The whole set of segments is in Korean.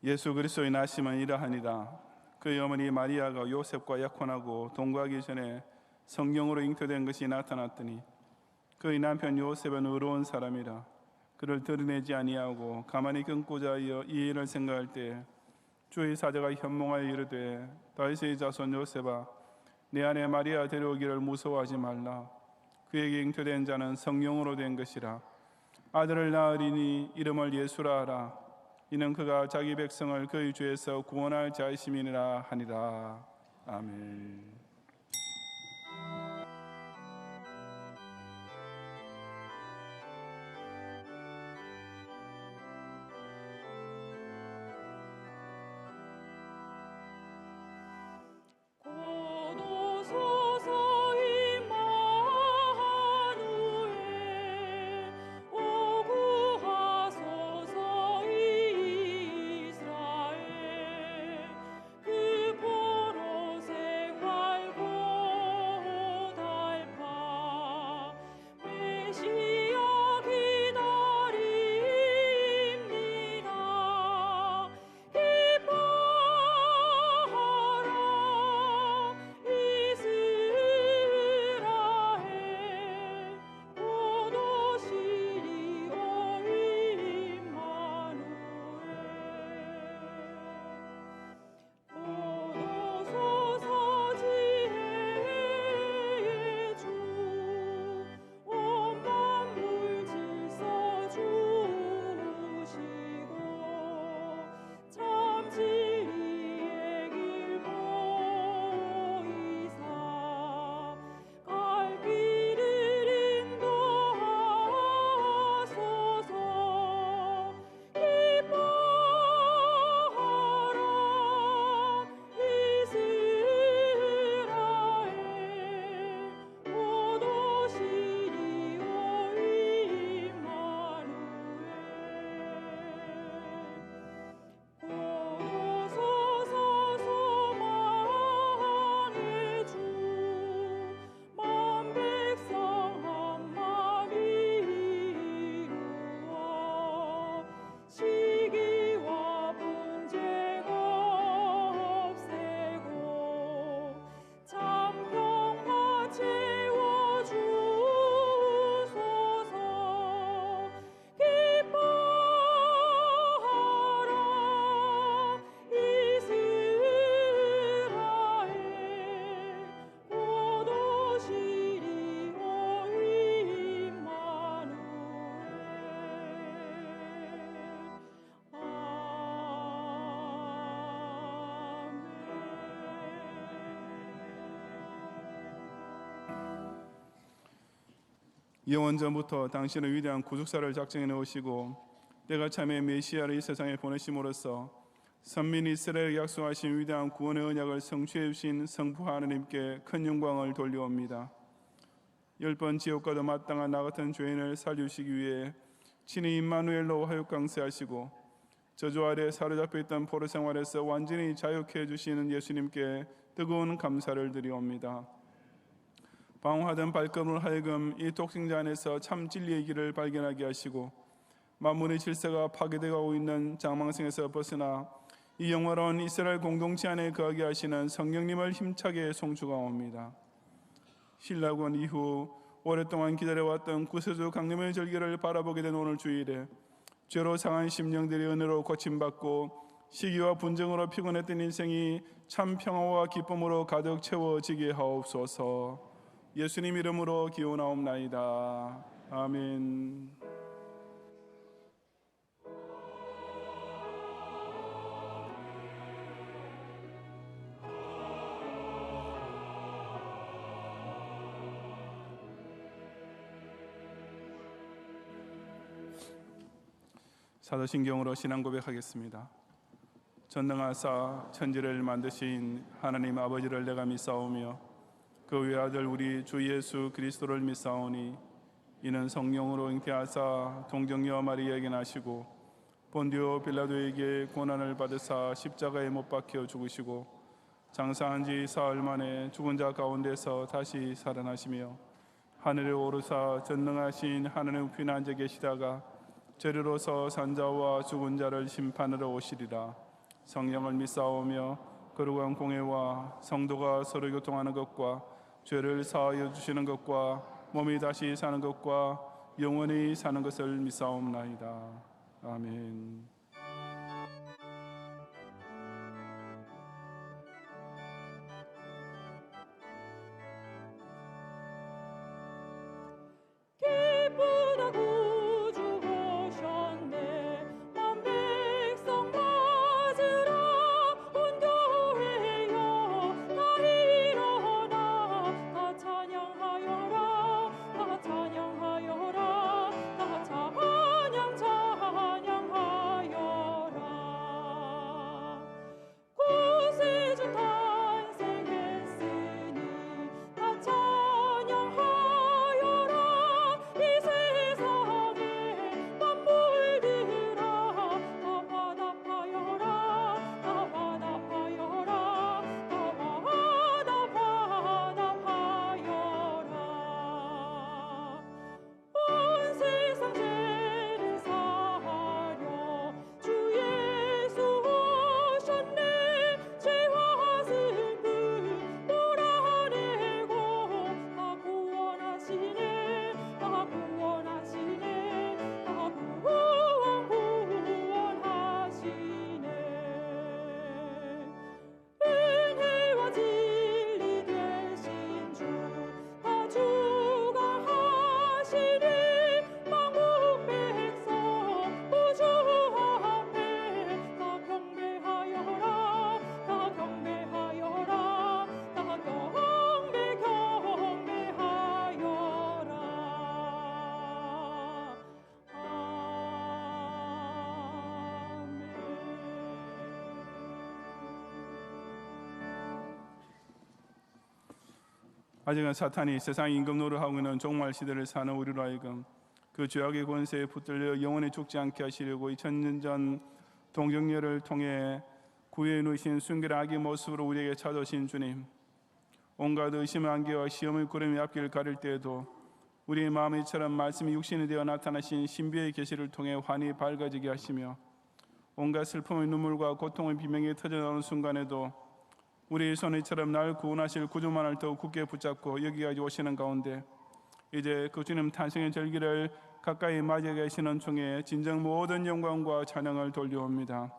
예수 그리스도의 나심은 이러하니라. 그의 어머니 마리아가 요셉과 약혼하고 동거하기 전에 성령으로 잉태된 것이 나타났더니 그의 남편 요셉은 의로운 사람이라 그를 드러내지 아니하고 가만히 끊고자 하여 이 일을 생각할 때 주의 사자가 현몽하여 이르되 다윗의 자손 요셉아 내 아내 마리아 데려오기를 무서워하지 말라. 그에게 잉태된 자는 성령으로 된 것이라. 아들을 낳으리니 이름을 예수라 하라. 이는 그가 자기 백성을 그의 죄에서 구원할 자이심이니라 하니라. 아멘. 영원전부터 당신의 위대한 구속사를 작정해 놓으시고 때가 참에 메시아를 이 세상에 보내심으로써 선민 이스라엘에게 약속하신 위대한 구원의 언약을 성취해 주신 성부 하나님께 큰 영광을 돌려옵니다. 10번 지옥과도 마땅한 나 같은 죄인을 살리시기 위해 친히 임마누엘로 하육 강세하시고 저주 아래 사로잡혀 있던 포로 생활에서 완전히 자유케 해주시는 예수님께 뜨거운 감사를 드리옵니다. 방황하던 발걸음을 하여금 이 독생자 안에서 참 진리의 길을 발견하게 하시고 만물의 질서가 파괴되고 있는 장망성에서 벗어나 이 영원한 이스라엘 공동체 안에 거하게 하시는 성령님을 힘차게 송축하옵니다. 신라군 이후 오랫동안 기다려왔던 구세주 강림의 절기를 바라보게 된 오늘 주일에 죄로 상한 심령들이 은혜로 고침받고 시기와 분쟁으로 피곤했던 인생이 참 평화와 기쁨으로 가득 채워지게 하옵소서. 예수님 이름으로 기원하옵나이다. 아멘. 사도신경으로 신앙 고백하겠습니다. 전능하사 천지를 만드신 하나님 아버지를 내가 믿사오며 그 외아들 우리 주 예수 그리스도를 믿사오니 이는 성령으로 잉태하사 동정녀 마리아에게 나시고 본디오 빌라도에게 고난을 받으사 십자가에 못 박혀 죽으시고 장사한 지 사흘 만에 죽은 자 가운데서 다시 살아나시며 하늘에 오르사 전능하신 하나님 우편에 앉아 계시다가 저리로서 산자와 죽은 자를 심판하러 오시리라. 성령을 믿사오며 거룩한 공예와 성도가 서로 교통하는 것과 죄를 사하여 주시는 것과 몸이 다시 사는 것과 영원히 사는 것을 믿사옵나이다. 아멘. 기쁘다 구주 오셨네. 만 백성 맞으러 온 교회여 다 일어나 다 찬양하여라. 다 찬양하여라. 다 찬양하여라. 구세주 탄생했으니 다 찬양하여라. 이 세상에 만물들아 다 화답하여라. 다 화답하여라. 다 화답하여라. 온 세상 죄를 사하려 주 예수 오셨네. 죄와 슬픔 몰아내고 다 구원하시네. 다 구원하시네. 다 구원하시네. 은혜와 진리 되신 주 다 주관하시니 만국 백성 우주 앞에 다 경배하여라. 다 경배하여라. 다 경배하여라. 아직은 사탄이 세상 임금 노릇하고 있는 종말 시대를 사는 우리로 하여금 그 죄악의 권세에 붙들려 영원히 죽지 않게 하시려고 2000년 전 동정녀를 통해 구해 놓으신 순결한 아기 모습으로 우리에게 찾아오신 주님, 온갖 의심의 안개와 시험의 구름이 앞길을 가릴 때에도 우리의 마음이 처럼 말씀이 육신이 되어 나타나신 신비의 계시를 통해 환히 밝아지게 하시며 온갖 슬픔의 눈물과 고통의 비명이 터져나오는 순간에도 우리의 손이처럼 날 구원하실 구주만을 더욱 굳게 붙잡고 여기까지 오시는 가운데 이제 그 주님 탄생의 절기를 가까이 맞이하게 하시는 중에 진정 모든 영광과 찬양을 돌려옵니다.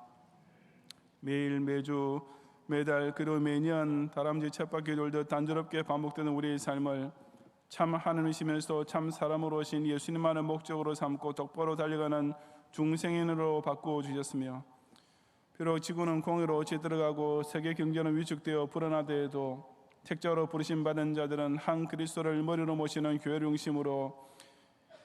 매일 매주 매달 그리고 매년 다람쥐 쳇바퀴 돌듯 단조롭게 반복되는 우리의 삶을 참 하나님이시면서 참 사람으로 오신 예수님만을 목적으로 삼고 똑바로 달려가는 중생인으로 바꾸어 주셨으며 비록 지구는 공의로 치들어가고 세계 경제는 위축되어 불안하더라도 택자로 부르심 받은 자들은 한 그리스도를 머리로 모시는 교회를 중심으로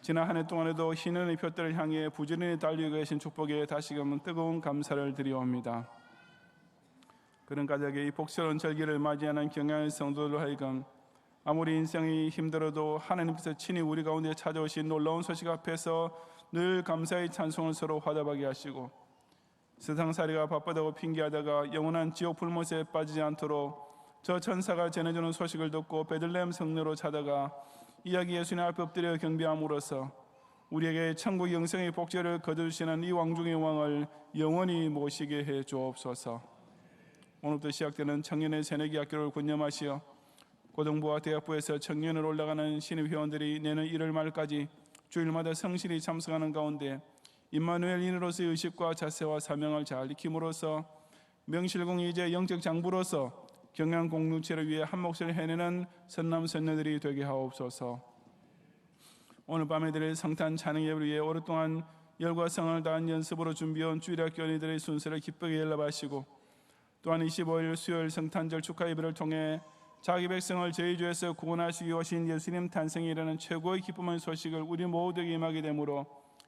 지난 한 해 동안에도 희년의 표대를 향해 부지런히 달리고 계신 축복에 다시금 뜨거운 감사를 드리옵니다. 그런 가족의 이 복스러운 절기를 맞이하는 경양의 성도들로 하여금 아무리 인생이 힘들어도 하나님께서 친히 우리 가운데 찾아오신 놀라운 소식 앞에서 늘 감사의 찬송을 서로 화답하게 하시고 세상살이가 바쁘다고 핑계하다가 영원한 지옥 불못에 빠지지 않도록 저 천사가 전해주는 소식을 듣고 베들레헴 성내로 찾아가 이야기 예수님 앞에 엎드려 경배함으로써 우리에게 천국 영생의 복제를 거두시는 이 왕중의 왕을 영원히 모시게 해 주옵소서. 오늘부터 시작되는 청년의 새내기 학교를 군념하시어 고등부와 대학부에서 청년으로 올라가는 신입 회원들이 내년 1월 말까지 주일마다 성실히 참석하는 가운데 임마누엘인으로서의 의식과 자세와 사명을 잘 익힘으로써 명실공히 이제 영적 장부로서 경양 공동체를 위해 한 몫을 해내는 선남 선녀들이 되게 하옵소서. 오늘 밤에 드릴 성탄 찬양 예배를 위해 오랫동안 열과 성을 다한 연습으로 준비해온 주일학교 어린이들의 순서를 기쁘게 연락하시고 또한 25일 수요일 성탄절 축하 예배를 통해 자기 백성을 저희 죄에서 구원하시기 오신 예수님 탄생에 이르는 최고의 기쁨의 소식을 우리 모두에게 임하게 되므로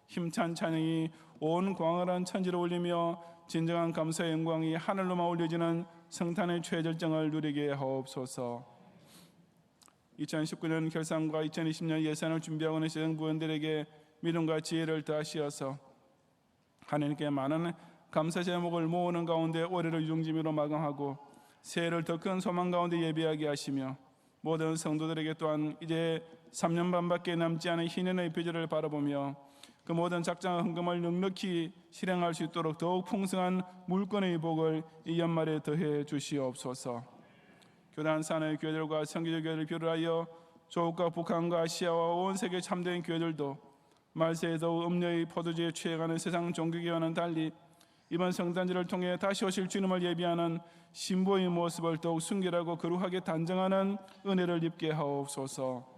힘찬 찬양이 온 광활한 천지로 울리며 진정한 감사의 영광이 하늘로만 올려지는 성탄의 최절정을 누리게 하옵소서. 2019년 결산과 2020년 예산을 준비하고 있는 시정부원들에게 믿음과 지혜를 더하시어서 하나님께 많은 감사 제목을 모으는 가운데 올해를 유종지미로 마감하고 새해를 더 큰 소망 가운데 예비하게 하시며 모든 성도들에게 또한 이제 3년 반밖에 남지 않은 희년의 비전을 바라보며 그 모든 작정과 헌금을 넉넉히 실행할 수 있도록 더욱 풍성한 물권의 복을 이 연말에 더해 주시옵소서. 교단 산의 교회들과 선교적 교회를 비롯하여 조국과 북한과 아시아와 온 세계 참된 교회들도 말세에 더욱 음료의 포도주에 취해가는 세상 종교계와는 달리 이번 성탄절을 통해 다시 오실 주님을 예비하는 신부의 모습을 더욱 순결하고 거룩하게 단정하는 은혜를 입게 하옵소서.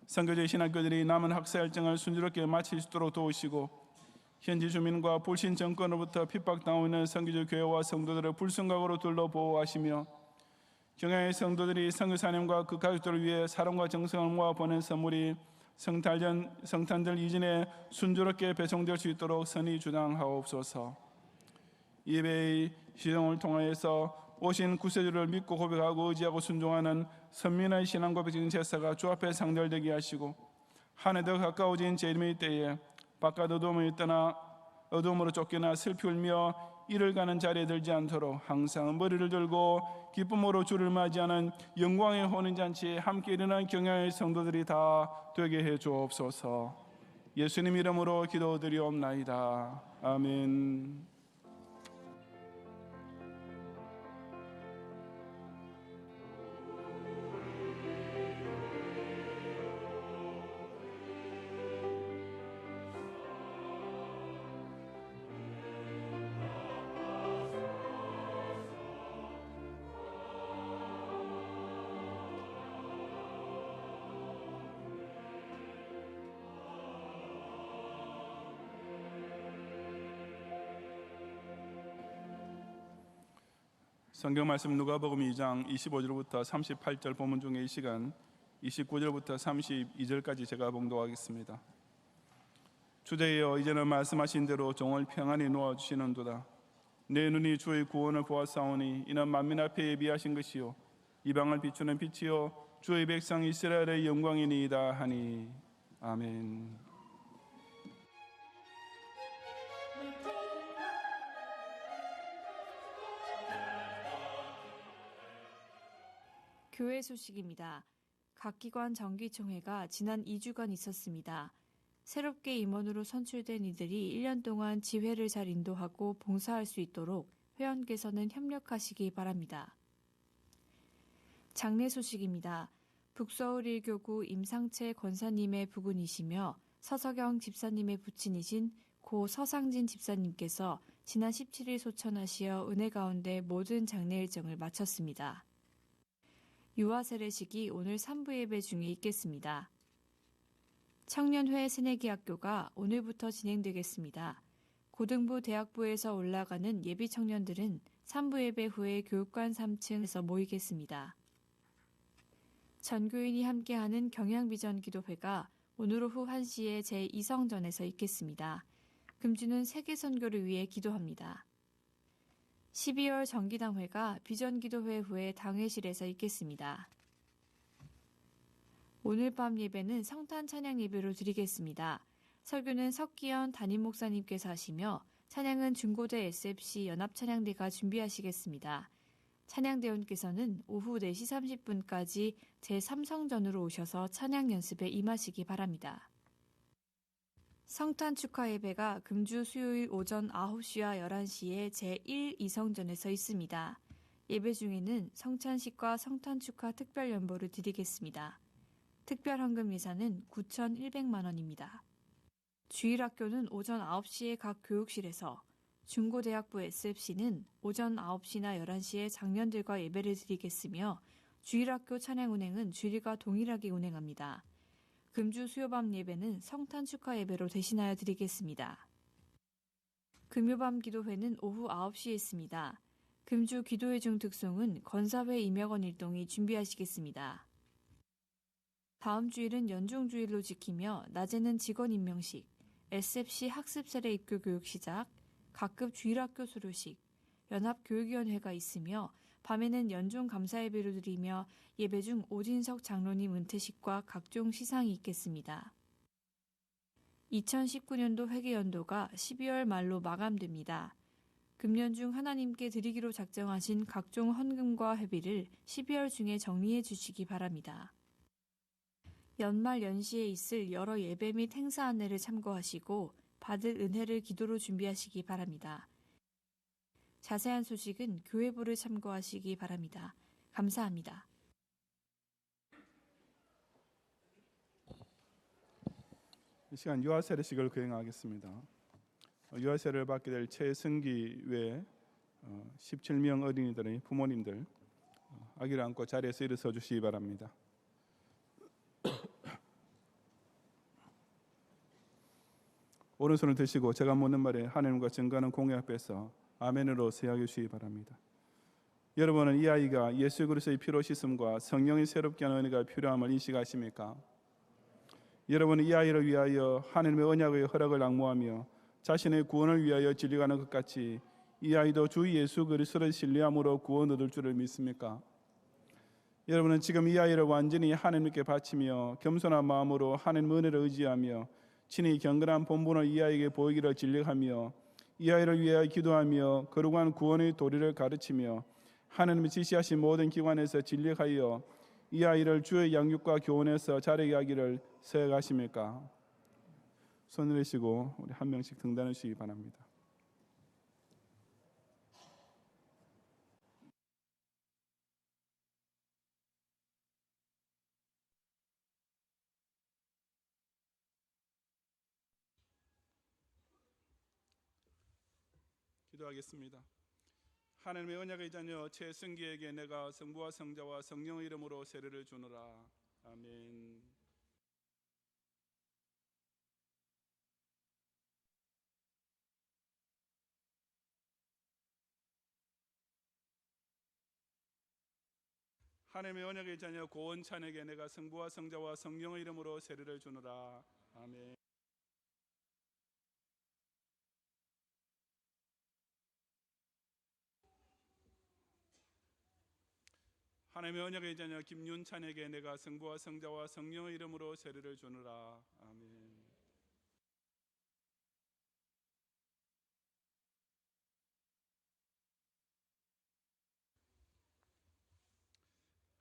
선교제 신학교들이 남은 학사 일정을 순조롭게 마칠 수 있도록 도우시고 현지 주민과 불신 정권으로부터 핍박당하고 있는 선교제 교회와 성도들을 불순각으로 둘러 보호하시며 경양의 성도들이 선교사님과 그 가족들을 위해 사랑과 정성을 모아 보낸 선물이 성탄절 이전에 순조롭게 배송될 수 있도록 선의 주장하옵소서. 예배의 시정을 통하여서 오신 구세주를 믿고 고백하고 의지하고 순종하는 선민의 신앙 고백적인 제사가 주 앞에 상달되게 하시고 한 해 더 가까워진 제림의 때에 바깥 어둠을 떠나 어둠으로 쫓겨나 슬피 울며 이를 가는 자리에 들지 않도록 항상 머리를 들고 기쁨으로 주를 맞이하는 영광의 혼인잔치에 함께 일어난 경양의 성도들이 다 되게 해 주옵소서. 예수님 이름으로 기도드리옵나이다. 아멘. 성경 말씀 누가복음 2장 25절부터 38절 본문 중에 이 시간 29절부터 32절까지 제가 봉독하겠습니다. 주제여 이제는 말씀하신 대로 종을 평안히 놓아 주시는도다. 내 눈이 주의 구원을 보았사오니 이는 만민 앞에 예비하신 것이요 이방을 비추는 빛이요 주의 백성 이스라엘의 영광이니이다 하니 아멘. 교회 소식입니다. 각 기관 정기총회가 지난 2주간 있었습니다. 새롭게 임원으로 선출된 이들이 1년 동안 지회를 잘 인도하고 봉사할 수 있도록 회원께서는 협력하시기 바랍니다. 장례 소식입니다. 북서울 1교구 임상채 권사님의 부군이시며 서석영 집사님의 부친이신 고 서상진 집사님께서 지난 17일 소천하시어 은혜 가운데 모든 장례 일정을 마쳤습니다. 유아 세례식이 오늘 3부 예배 중에 있겠습니다. 청년회 새내기학교가 오늘부터 진행되겠습니다. 고등부 대학부에서 올라가는 예비 청년들은 3부 예배 후에 교육관 3층에서 모이겠습니다. 전교인이 함께하는 경양비전 기도회가 오늘 오후 1시에 제2성전에서 있겠습니다. 금주는 세계 선교를 위해 기도합니다. 12월 정기당회가 비전기도회 후에 당회실에서 있겠습니다. 오늘 밤 예배는 성탄 찬양 예배로 드리겠습니다. 설교는 석기현 담임 목사님께서 하시며 찬양은 중고대 SFC 연합찬양대가 준비하시겠습니다. 찬양대원께서는 오후 4시 30분까지 제3성전으로 오셔서 찬양 연습에 임하시기 바랍니다. 성탄 축하 예배가 금주 수요일 오전 9시와 11시에 제1, 2성전에서 있습니다. 예배 중에는 성찬식과 성탄 축하 특별 연보를 드리겠습니다. 특별 헌금 예산은 9,100만 원입니다. 주일학교는 오전 9시에 각 교육실에서, 중고대학부 SFC는 오전 9시나 11시에 장년들과 예배를 드리겠으며 주일학교 찬양 운행은 주일과 동일하게 운행합니다. 금주 수요밤 예배는 성탄 축하 예배로 대신하여 드리겠습니다. 금요밤 기도회는 오후 9시에 있습니다. 금주 기도회 중 특송은 건사회 임혁원 일동이 준비하시겠습니다. 다음 주일은 연중주일로 지키며 낮에는 직원 임명식, SFC 학습세례 입교 교육 시작, 각급 주일학교 수료식, 연합교육위원회가 있으며 밤에는 연중 감사예배를 드리며 예배 중 오진석 장로님 은퇴식과 각종 시상이 있겠습니다. 2019년도 회계연도가 12월 말로 마감됩니다. 금년 중 하나님께 드리기로 작정하신 각종 헌금과 회비를 12월 중에 정리해 주시기 바랍니다. 연말 연시에 있을 여러 예배 및 행사 안내를 참고하시고 받을 은혜를 기도로 준비하시기 바랍니다. 자세한 소식은 교회부를 참고하시기 바랍니다. 감사합니다. 이 시간 유아세례식을 거행하겠습니다. 유아세례를 받게 될 최승기 외 17명 어린이들의 부모님들 아기를 안고 자리에서 일어서 주시기 바랍니다. 오른손을 드시고 제가 묻는 말에 하나님과 증거하는 공의 앞에서 아멘으로 세하게 주시기 바랍니다. 여러분은 이 아이가 예수 그리스도의 피로 씻음과 성령이 새롭게 하는 은혜가 필요함을 인식하십니까? 여러분은 이 아이를 위하여 하나님의 언약의 허락을 앙모하며 자신의 구원을 위하여 진리가는 것 같이 이 아이도 주 예수 그리스도를 신뢰함으로 구원 얻을 줄을 믿습니까? 여러분은 지금 이 아이를 완전히 하나님께 바치며 겸손한 마음으로 하나님의 은혜를 의지하며 친히 경건한 본분을 이 아이에게 보이기를 진력하며 이 아이를 위하여 기도하며 거룩한 구원의 도리를 가르치며 하나님이 지시하신 모든 기관에서 진력하여 이 아이를 주의 양육과 교훈에서 자라게 하기를 서약하십니까? 손을 내시고 우리 한 명씩 등단해 주시기 바랍니다. 기도하겠습니다. 하나님의 언약의 자녀 최승기에게 내가 성부와 성자와 성령의 이름으로 세례를 주노라. 아멘. 하나님의 언약의 자녀 고원찬에게 내가 성부와 성자와 성령의 이름으로 세례를 주노라. 아멘. 하나님의 언약의 자녀 김윤찬에게 내가 성부와 성자와 성령의 이름으로 세례를 주노라. 아멘.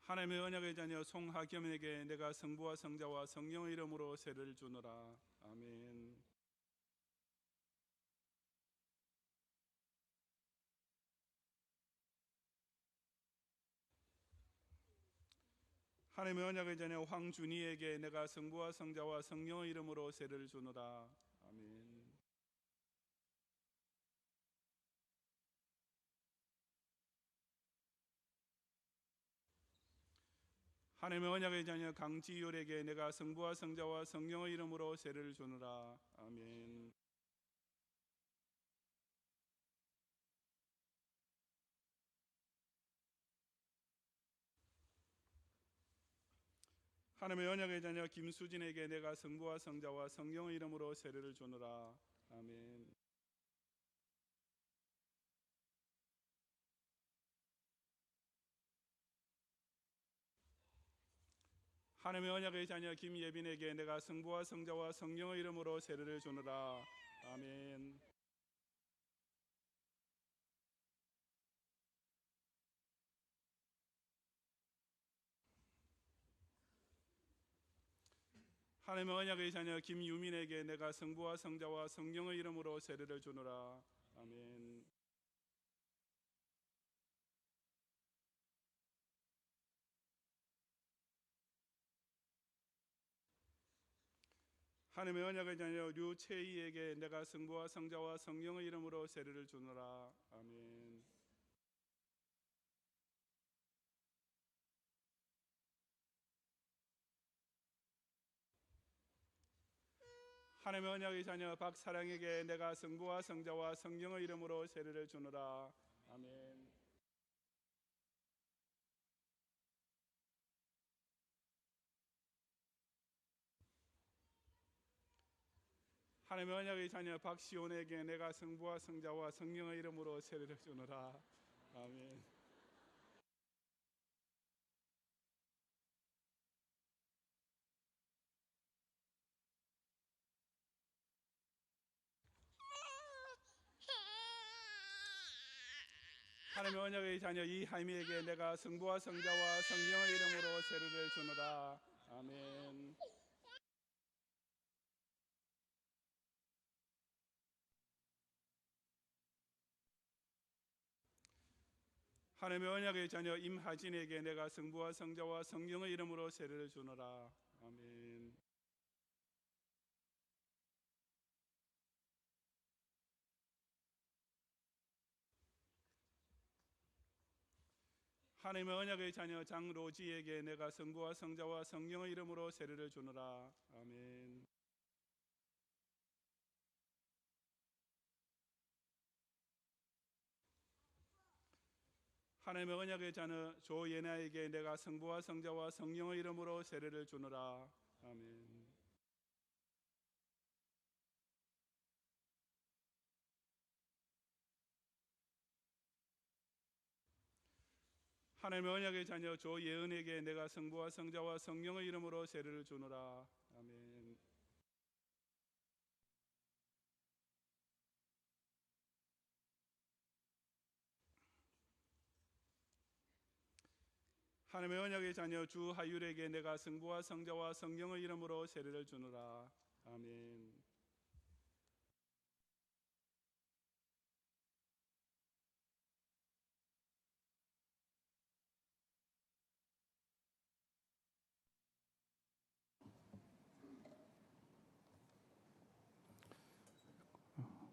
하나님의 언약의 자녀 송하겸에게 내가 성부와 성자와 성령의 이름으로 세례를 주노라. 아멘. 하나님의 언약의 자녀 황준희에게 내가 성부와 성자와 성령의 이름으로 세례를 주노라. 아멘. 하나님의 언약의 자녀 강지율에게 내가 성부와 성자와 성령의 이름으로 세례를 주노라. 아멘. 하나님의 언약의 자녀 김수진에게 내가 성부와 성자와 성령의 이름으로 세례를 주노라. 아멘. 하나님의 언약의 자녀 김예빈에게 내가 성부와 성자와 성령의 이름으로 세례를 주노라. 아멘. 하나님의 언약의 자녀 김유민에게 내가 성부와 성자와 성령의 이름으로 세례를 주노라. 아멘. 하나님의 언약의 자녀 류채희에게 내가 성부와 성자와 성령의 이름으로 세례를 주노라. 아멘. 하나님의 언약의 자녀 박사랑에게 내가 성부와 성자와 성령의 이름으로 세례를 주노라. 아멘. 하나님의 언약의 자녀 박시온에게 내가 성부와 성자와 성령의 이름으로 세례를 주노라. 아멘. 하나님의 언약의 자녀 이하임에게 내가 성부와 성자와 성령의 이름으로 세례를 주노라. 아멘. 하나님의 언약의 자녀 임하진에게 내가 성부와 성자와 성령의 이름으로 세례를 주노라. 아멘. 하나님의 언약의 자녀 장로지에게 내가 성부와 성자와 성령의 이름으로 세례를 주노라. 아멘. 하나님의 언약의 자녀 조예나에게 내가 성부와 성자와 성령의 이름으로 세례를 주노라. 아멘. 하나님의 언약의 자녀 조예은에게 내가 성부와 성자와 성령의 이름으로 세례를 주노라. 아멘. 하나님의 언약의 자녀 주하율에게 내가 성부와 성자와 성령의 이름으로 세례를 주노라. 아멘.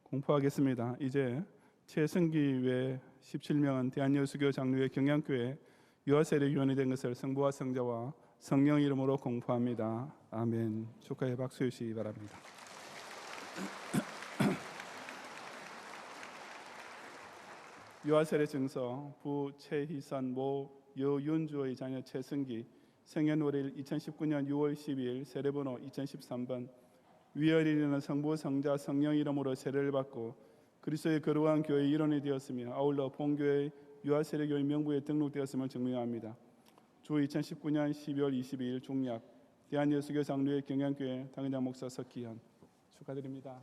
공포하겠습니다. 이제 최승기 외 17명은 대한여수교 장로회 경양교회 유아세례위원이 된 것을 성부와 성자와 성령 이름으로 공포합니다. 아멘. 축하의 박수 주시기 바랍니다. 유아세례 증서 부 최희선 모 여윤주의 자녀 최승기 생년월일 2019년 6월 12일 세례번호 2013번 위어린이는 성부 성자 성령 이름으로 세례를 받고 그리스도의 거룩한 교회의 일원이 되었으며 아울러 본교회 유아세례교회 명부에 등록되었음을 증명합니다. 주 2019년 12월 22일 종약 대한여수교 장로회 경양교회 당회장 목사 석기현 축하드립니다.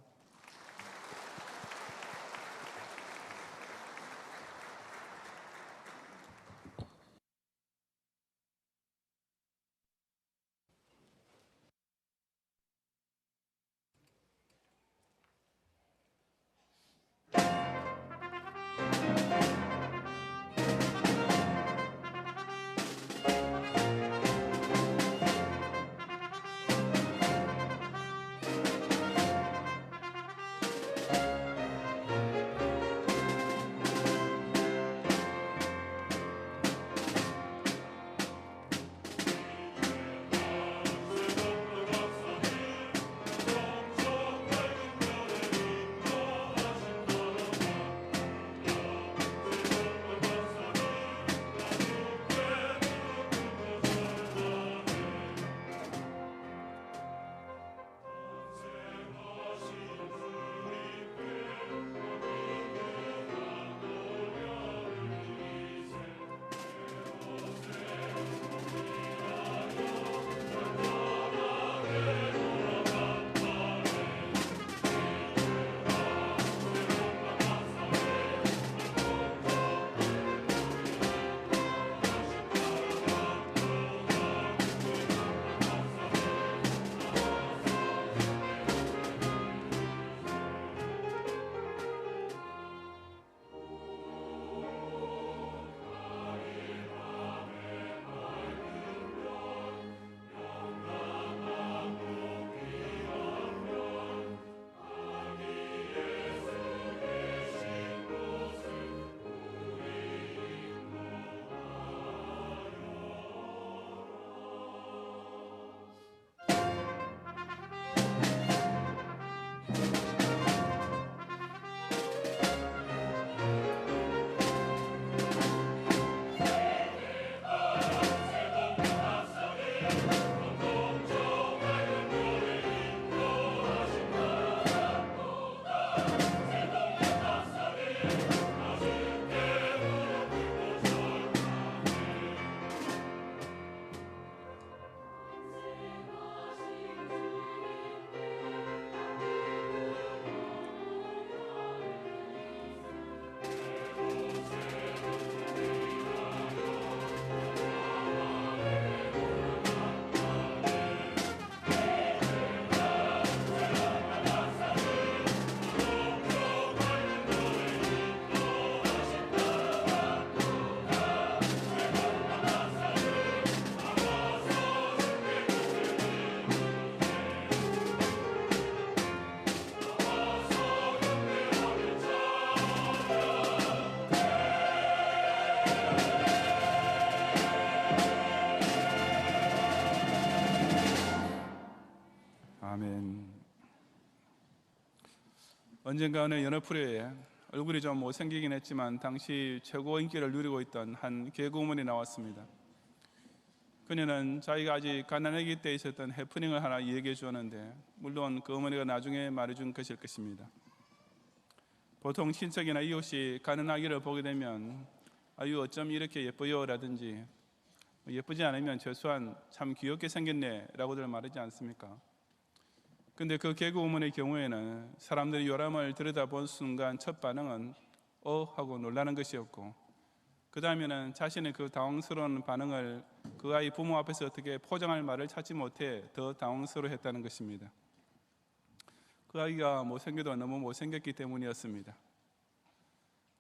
언젠가 어느 연어 프로에 얼굴이 좀 못생기긴 했지만 당시 최고 인기를 누리고 있던 한 개그우먼이 나왔습니다. 그녀는 자기가 아직 가난하기 때 있었던 해프닝을 하나 얘기해 주었는데, 물론 그 어머니가 나중에 말해준 것일 것입니다. 보통 친척이나 이웃이 가는 아기를 보게 되면 아유 어쩜 이렇게 예뻐요 라든지, 예쁘지 않으면 최소한 참 귀엽게 생겼네 라고들 말하지 않습니까? 근데 그 개그우먼의 경우에는 사람들이 요람을 들여다본 순간 첫 반응은 하고 놀라는 것이었고, 그 다음에는 자신의 그 당황스러운 반응을 그 아이 부모 앞에서 어떻게 포장할 말을 찾지 못해 더 당황스러워했다는 것입니다. 그 아이가 못생겨도 너무 못생겼기 때문이었습니다.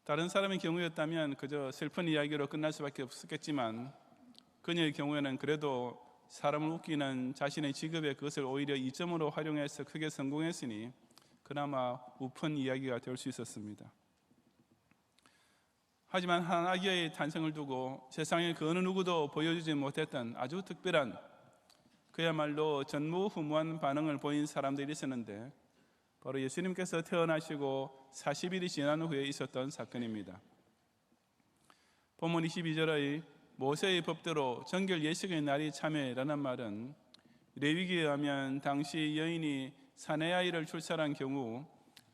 다른 사람의 경우였다면 그저 슬픈 이야기로 끝날 수밖에 없었겠지만, 그녀의 경우에는 그래도 사람을 웃기는 자신의 직업에 그것을 오히려 이점으로 활용해서 크게 성공했으니 그나마 우픈 이야기가 될 수 있었습니다. 하지만 한 아기의 탄생을 두고 세상에 그 어느 누구도 보여주지 못했던 아주 특별한, 그야말로 전무후무한 반응을 보인 사람들이 있었는데, 바로 예수님께서 태어나시고 40일이 지난 후에 있었던 사건입니다. 본문 22절의 모세의 법대로 정결 예식의 날이 참여라는 말은 레위기에 의하면 당시 여인이 사내 아이를 출산한 경우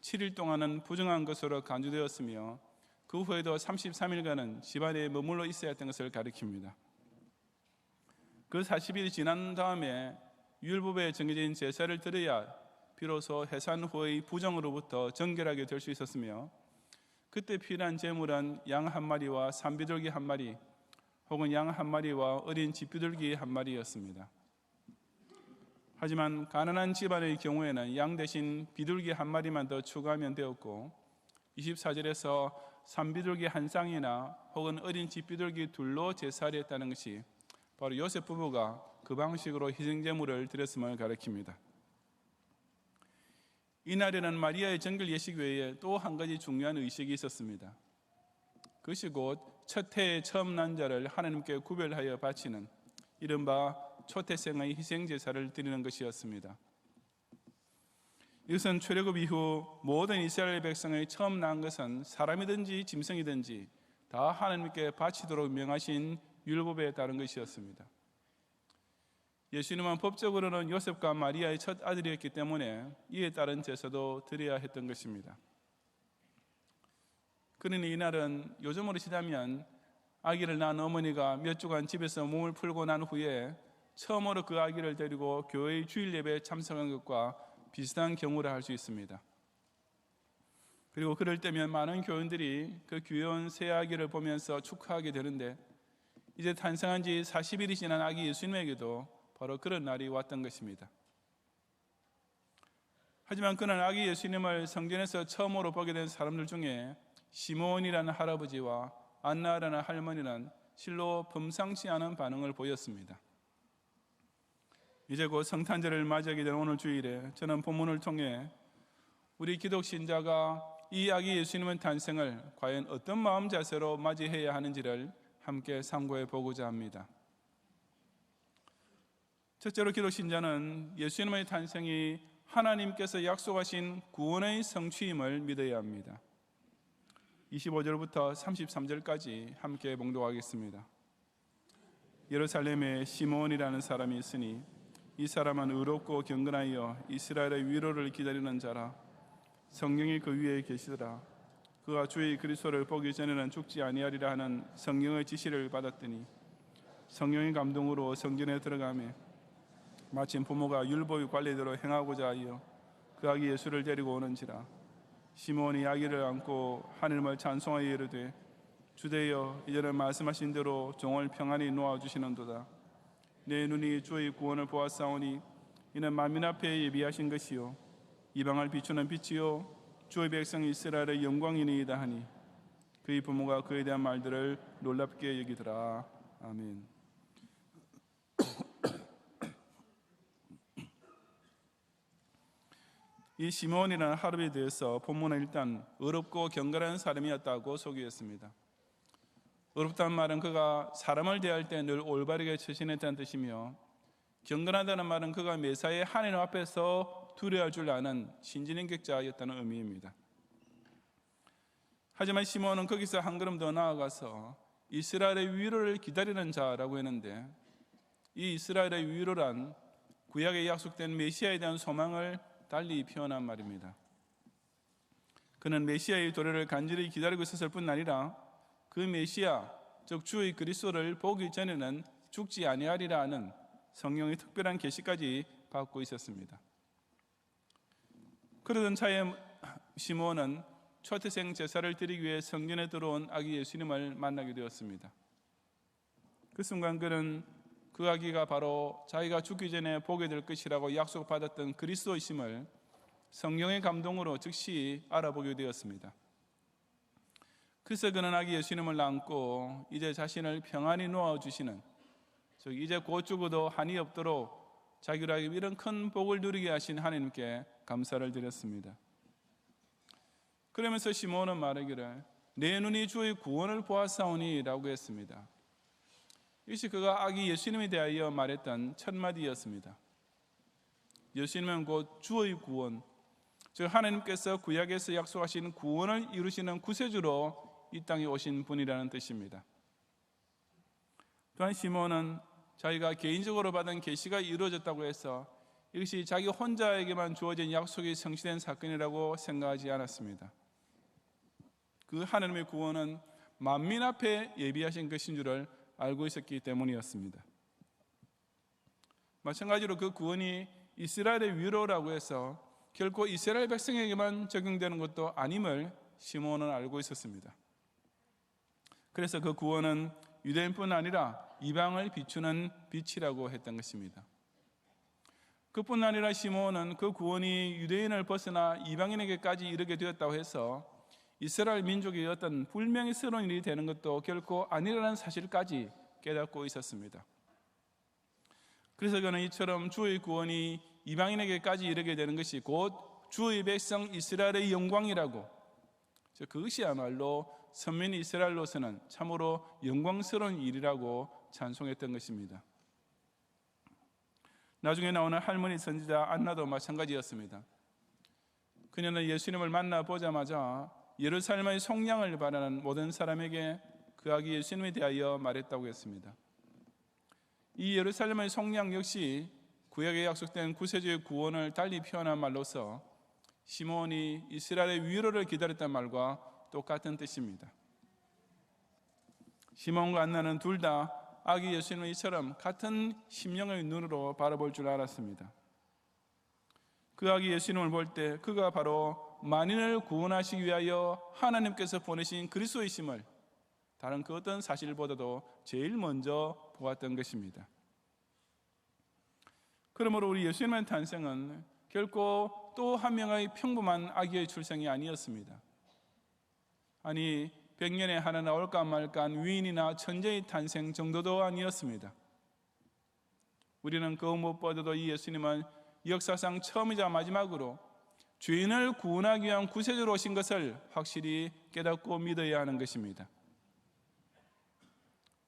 7일 동안은 부정한 것으로 간주되었으며 그 후에도 33일간은 집안에 머물러 있어야 했던 것을 가리킵니다. 그 40일이 지난 다음에 율법에 정해진 제사를 드려야 비로소 해산 후의 부정으로부터 정결하게 될 수 있었으며, 그때 필요한 제물은 양 한 마리와 산비둘기 한 마리, 혹은 양 한 마리와 어린 집비둘기 한 마리였습니다. 하지만 가난한 집안의 경우에는 양 대신 비둘기 한 마리만 더 추가하면 되었고, 24절에서 산비둘기 한 쌍이나 혹은 어린 집비둘기 둘로 제사를 했다는 것이 바로 요셉 부부가 그 방식으로 희생제물을 드렸음을 가리킵니다. 이날에는 마리아의 정결 예식 외에 또 한 가지 중요한 의식이 있었습니다. 그것이 곧 첫 해의 처음 난 자를 하나님께 구별하여 바치는 이른바 초태생의 희생제사를 드리는 것이었습니다. 이것은 출애굽 이후 모든 이스라엘 백성의 처음 난 것은 사람이든지 짐승이든지 다 하나님께 바치도록 명하신 율법에 따른 것이었습니다. 예수님은 법적으로는 요셉과 마리아의 첫 아들이었기 때문에 이에 따른 제사도 드려야 했던 것입니다. 그러니 이날은 요즘으로 치자면 아기를 낳은 어머니가 몇 주간 집에서 몸을 풀고 난 후에 처음으로 그 아기를 데리고 교회의 주일 예배에 참석한 것과 비슷한 경우라 할 수 있습니다. 그리고 그럴 때면 많은 교인들이 그 귀여운 새 아기를 보면서 축하하게 되는데, 이제 탄생한 지 40일이 지난 아기 예수님에게도 바로 그런 날이 왔던 것입니다. 하지만 그날 아기 예수님을 성전에서 처음으로 보게 된 사람들 중에 시몬이라는 할아버지와 안나라는 할머니는 실로 범상치 않은 반응을 보였습니다. 이제 곧 성탄절을 맞이하게 된 오늘 주일에 저는 본문을 통해 우리 기독 신자가 이 아기 예수님의 탄생을 과연 어떤 마음 자세로 맞이해야 하는지를 함께 상고해 보고자 합니다. 첫째로 기독 신자는 예수님의 탄생이 하나님께서 약속하신 구원의 성취임을 믿어야 합니다. 25절부터 33절까지 함께 봉독하겠습니다. 예루살렘에 시몬이라는 사람이 있으니 이 사람은 의롭고 경건하여 이스라엘의 위로를 기다리는 자라. 성령이 그 위에 계시더라. 그가 주의 그리스도를 보기 전에는 죽지 아니하리라 하는 성령의 지시를 받았더니 성령의 감동으로 성전에 들어가매 마침 부모가 율법의 관례대로 행하고자 하여 그 아기 예수를 데리고 오는지라. 시몬이 아기를 안고 하늘을 찬송하여 이르되 주대여 이전에 말씀하신 대로 종을 평안히 놓아주시는도다. 내 눈이 주의 구원을 보았사오니 이는 만민 앞에 예비하신 것이요 이방을 비추는 빛이요 주의 백성 이스라엘의 영광이니이다 하니 그의 부모가 그에 대한 말들을 놀랍게 여기더라. 아멘. 이 시몬이라는 할아버지에 대해서 본문은 일단 어렵고 경건한 사람이었다고 소개했습니다. 어렵다는 말은 그가 사람을 대할 때 늘 올바르게 처신했다는 뜻이며, 경건하다는 말은 그가 매사에 하나님 앞에서 두려워할 줄 아는 신진인격자였다는 의미입니다. 하지만 시몬은 거기서 한 걸음 더 나아가서 이스라엘의 위로를 기다리는 자라고 했는데, 이 이스라엘의 위로란 구약에 약속된 메시아에 대한 소망을 달리 표현한 말입니다. 그는 메시아의 도래를 간절히 기다리고 있었을 뿐 아니라 그 메시아, 즉 주의 그리스도를 보기 전에는 죽지 아니하리라 하는 성령의 특별한 계시까지 받고 있었습니다. 그러던 차에 시몬은 초태생 제사를 드리기 위해 성전에 들어온 아기 예수님을 만나게 되었습니다. 그 순간 그는 그 아기가 바로 자기가 죽기 전에 보게 될 것이라고 약속받았던 그리스도이심을 성령의 감동으로 즉시 알아보게 되었습니다. 그래서 그는 아기 예수님을 안고 이제 자신을 평안히 놓아주시는, 즉 이제 곧 죽어도 한이 없도록 자기로 이런 큰 복을 누리게 하신 하나님께 감사를 드렸습니다. 그러면서 시몬은 말하기를 내 눈이 주의 구원을 보았사오니 라고 했습니다. 이것이 그가 아기 예수님에 대하여 말했던 첫 마디였습니다. 예수님은 곧 주의 구원, 즉 하나님께서 구약에서 약속하신 구원을 이루시는 구세주로 이 땅에 오신 분이라는 뜻입니다. 또한 시몬은 자기가 개인적으로 받은 계시가 이루어졌다고 해서 이것이 자기 혼자에게만 주어진 약속이 성취된 사건이라고 생각하지 않았습니다. 그 하나님의 구원은 만민 앞에 예비하신 것인 줄을 알고 있었기 때문이었습니다. 마찬가지로 그 구원이 이스라엘의 위로라고 해서 결코 이스라엘 백성에게만 적용되는 것도 아님을 시몬은 알고 있었습니다. 그래서 그 구원은 유대인뿐 아니라 이방을 비추는 빛이라고 했던 것입니다. 그뿐 아니라 시몬은 그 구원이 유대인을 벗어나 이방인에게까지 이르게 되었다고 해서 이스라엘 민족의 어떤 불명예스러운 일이 되는 것도 결코 아니라는 사실까지 깨닫고 있었습니다. 그래서 그는 이처럼 주의 구원이 이방인에게까지 이르게 되는 것이 곧 주의 백성 이스라엘의 영광이라고, 그것이야말로 선민 이스라엘로서는 참으로 영광스러운 일이라고 찬송했던 것입니다. 나중에 나오는 할머니 선지자 안나도 마찬가지였습니다. 그녀는 예수님을 만나보자마자 예루살렘의 속량을 바라는 모든 사람에게 그 아기 예수님에 대하여 말했다고 했습니다. 이 예루살렘의 속량 역시 구약에 약속된 구세주의 구원을 달리 표현한 말로서 시몬이 이스라엘의 위로를 기다렸단 말과 똑같은 뜻입니다. 시몬과 안나는 둘 다 아기 예수님을 이처럼 같은 심령의 눈으로 바라볼 줄 알았습니다. 그 아기 예수님을 볼 때 그가 바로 만인을 구원하시기 위하여 하나님께서 보내신 그리스도이심을 다른 그 어떤 사실보다도 제일 먼저 보았던 것입니다. 그러므로 우리 예수님의 탄생은 결코 또 한 명의 평범한 아기의 출생이 아니었습니다. 아니 100년에 하나 나올까 말까한 위인이나 천재의 탄생 정도도 아니었습니다. 우리는 그 무엇보다도 이 예수님은 역사상 처음이자 마지막으로 죄인을 구원하기 위한 구세주로 오신 것을 확실히 깨닫고 믿어야 하는 것입니다.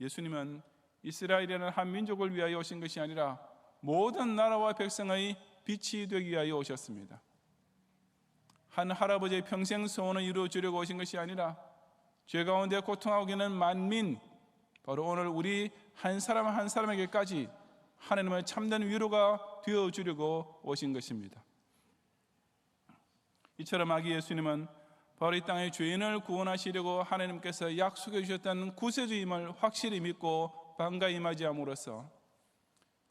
예수님은 이스라엘이라는 한 민족을 위하여 오신 것이 아니라 모든 나라와 백성의 빛이 되기 위하여 오셨습니다. 한 할아버지의 평생 소원을 이루어주려고 오신 것이 아니라 죄 가운데 고통하고 계는 만민, 바로 오늘 우리 한 사람 한 사람에게까지 하나님의 참된 위로가 되어주려고 오신 것입니다. 이처럼 아기 예수님은 바로 이 땅의 죄인을 구원하시려고 하나님께서 약속해 주셨다는 구세주임을 확실히 믿고 반가이 맞이함으로써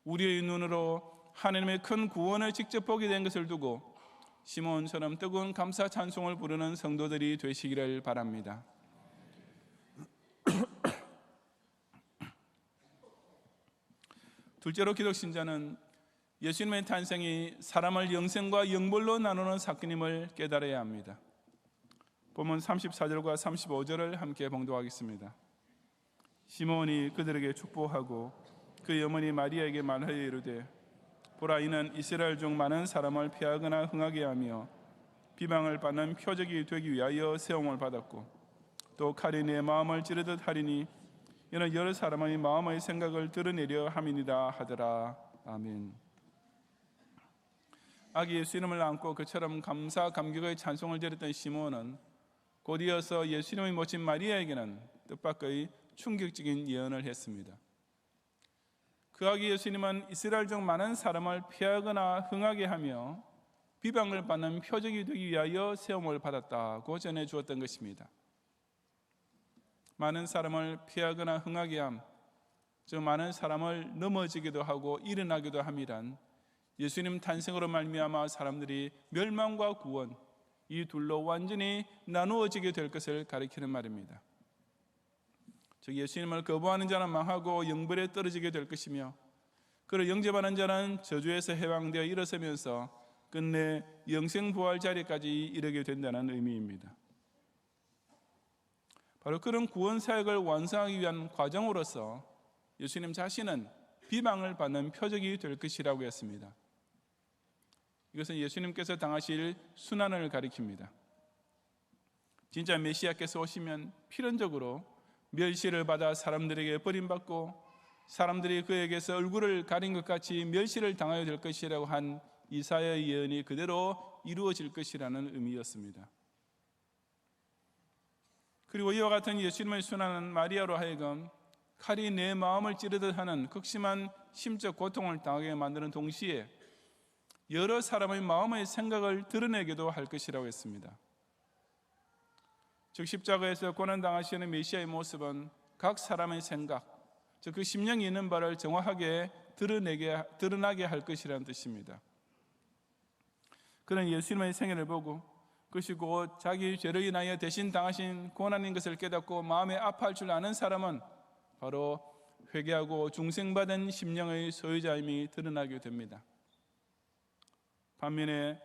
우리의 눈으로 하나님의 큰 구원을 직접 보게 된 것을 두고 시몬처럼 뜨거운 감사 찬송을 부르는 성도들이 되시기를 바랍니다. 둘째로 기독신자는 예수님의 탄생이 사람을 영생과 영벌로 나누는 사건임을 깨달아야 합니다. 본문 34절과 35절을 함께 봉독하겠습니다. 시몬이 그들에게 축복하고 그의 어머니 마리아에게 말하여 이르되 보라 이는 이스라엘 중 많은 사람을 피하거나 흥하게 하며 비방을 받는 표적이 되기 위하여 세움을 받았고 또 칼이 내 마음을 찌르듯 하리니 이는 여러 사람의 마음의 생각을 드러내려 함이니라 하더라. 아멘. 아기 예수 이름을 안고 그처럼 감사 감격의 찬송을 드렸던 시몬은 곧 이어서 예수님의 모친 마리아에게는 뜻밖의 충격적인 예언을 했습니다. 그하기 예수님은 이스라엘 중 많은 사람을 피하거나 흥하게 하며 비방을 받는 표적이 되기 위하여 세움을 받았다고 전해 주었던 것입니다. 많은 사람을 피하거나 흥하게 함, 즉 많은 사람을 넘어지기도 하고 일어나기도 함이란 예수님 탄생으로 말미암아 사람들이 멸망과 구원, 이 둘로 완전히 나누어지게 될 것을 가리키는 말입니다. 즉 예수님을 거부하는 자는 망하고 영벌에 떨어지게 될 것이며, 그를 영접하는 자는 저주에서 해방되어 일어서면서 끝내 영생부활 자리까지 이르게 된다는 의미입니다. 바로 그런 구원 사역을 완성하기 위한 과정으로서 예수님 자신은 비방을 받는 표적이 될 것이라고 했습니다. 이것은 예수님께서 당하실 순환을 가리킵니다. 진짜 메시아께서 오시면 필연적으로 멸시를 받아 사람들에게 버림받고 사람들이 그에게서 얼굴을 가린 것 같이 멸시를 당하게 될 것이라고 한 이사야의 예언이 그대로 이루어질 것이라는 의미였습니다. 그리고 이와 같은 예수님의 순환은 마리아로 하여금 칼이 내 마음을 찌르듯 하는 극심한 심적 고통을 당하게 만드는 동시에 여러 사람의 마음의 생각을 드러내기도 할 것이라고 했습니다. 즉 십자가에서 고난당하시는 메시아의 모습은 각 사람의 생각, 즉 그 심령이 있는 바를 정확하게 드러나게 할 것이라는 뜻입니다. 그런 예수님의 생애를 보고 그것이 곧 자기 죄를 인하여 대신 당하신 고난인 것을 깨닫고 마음에 아파할 줄 아는 사람은 바로 회개하고 중생받은 심령의 소유자임이 드러나게 됩니다. 반면에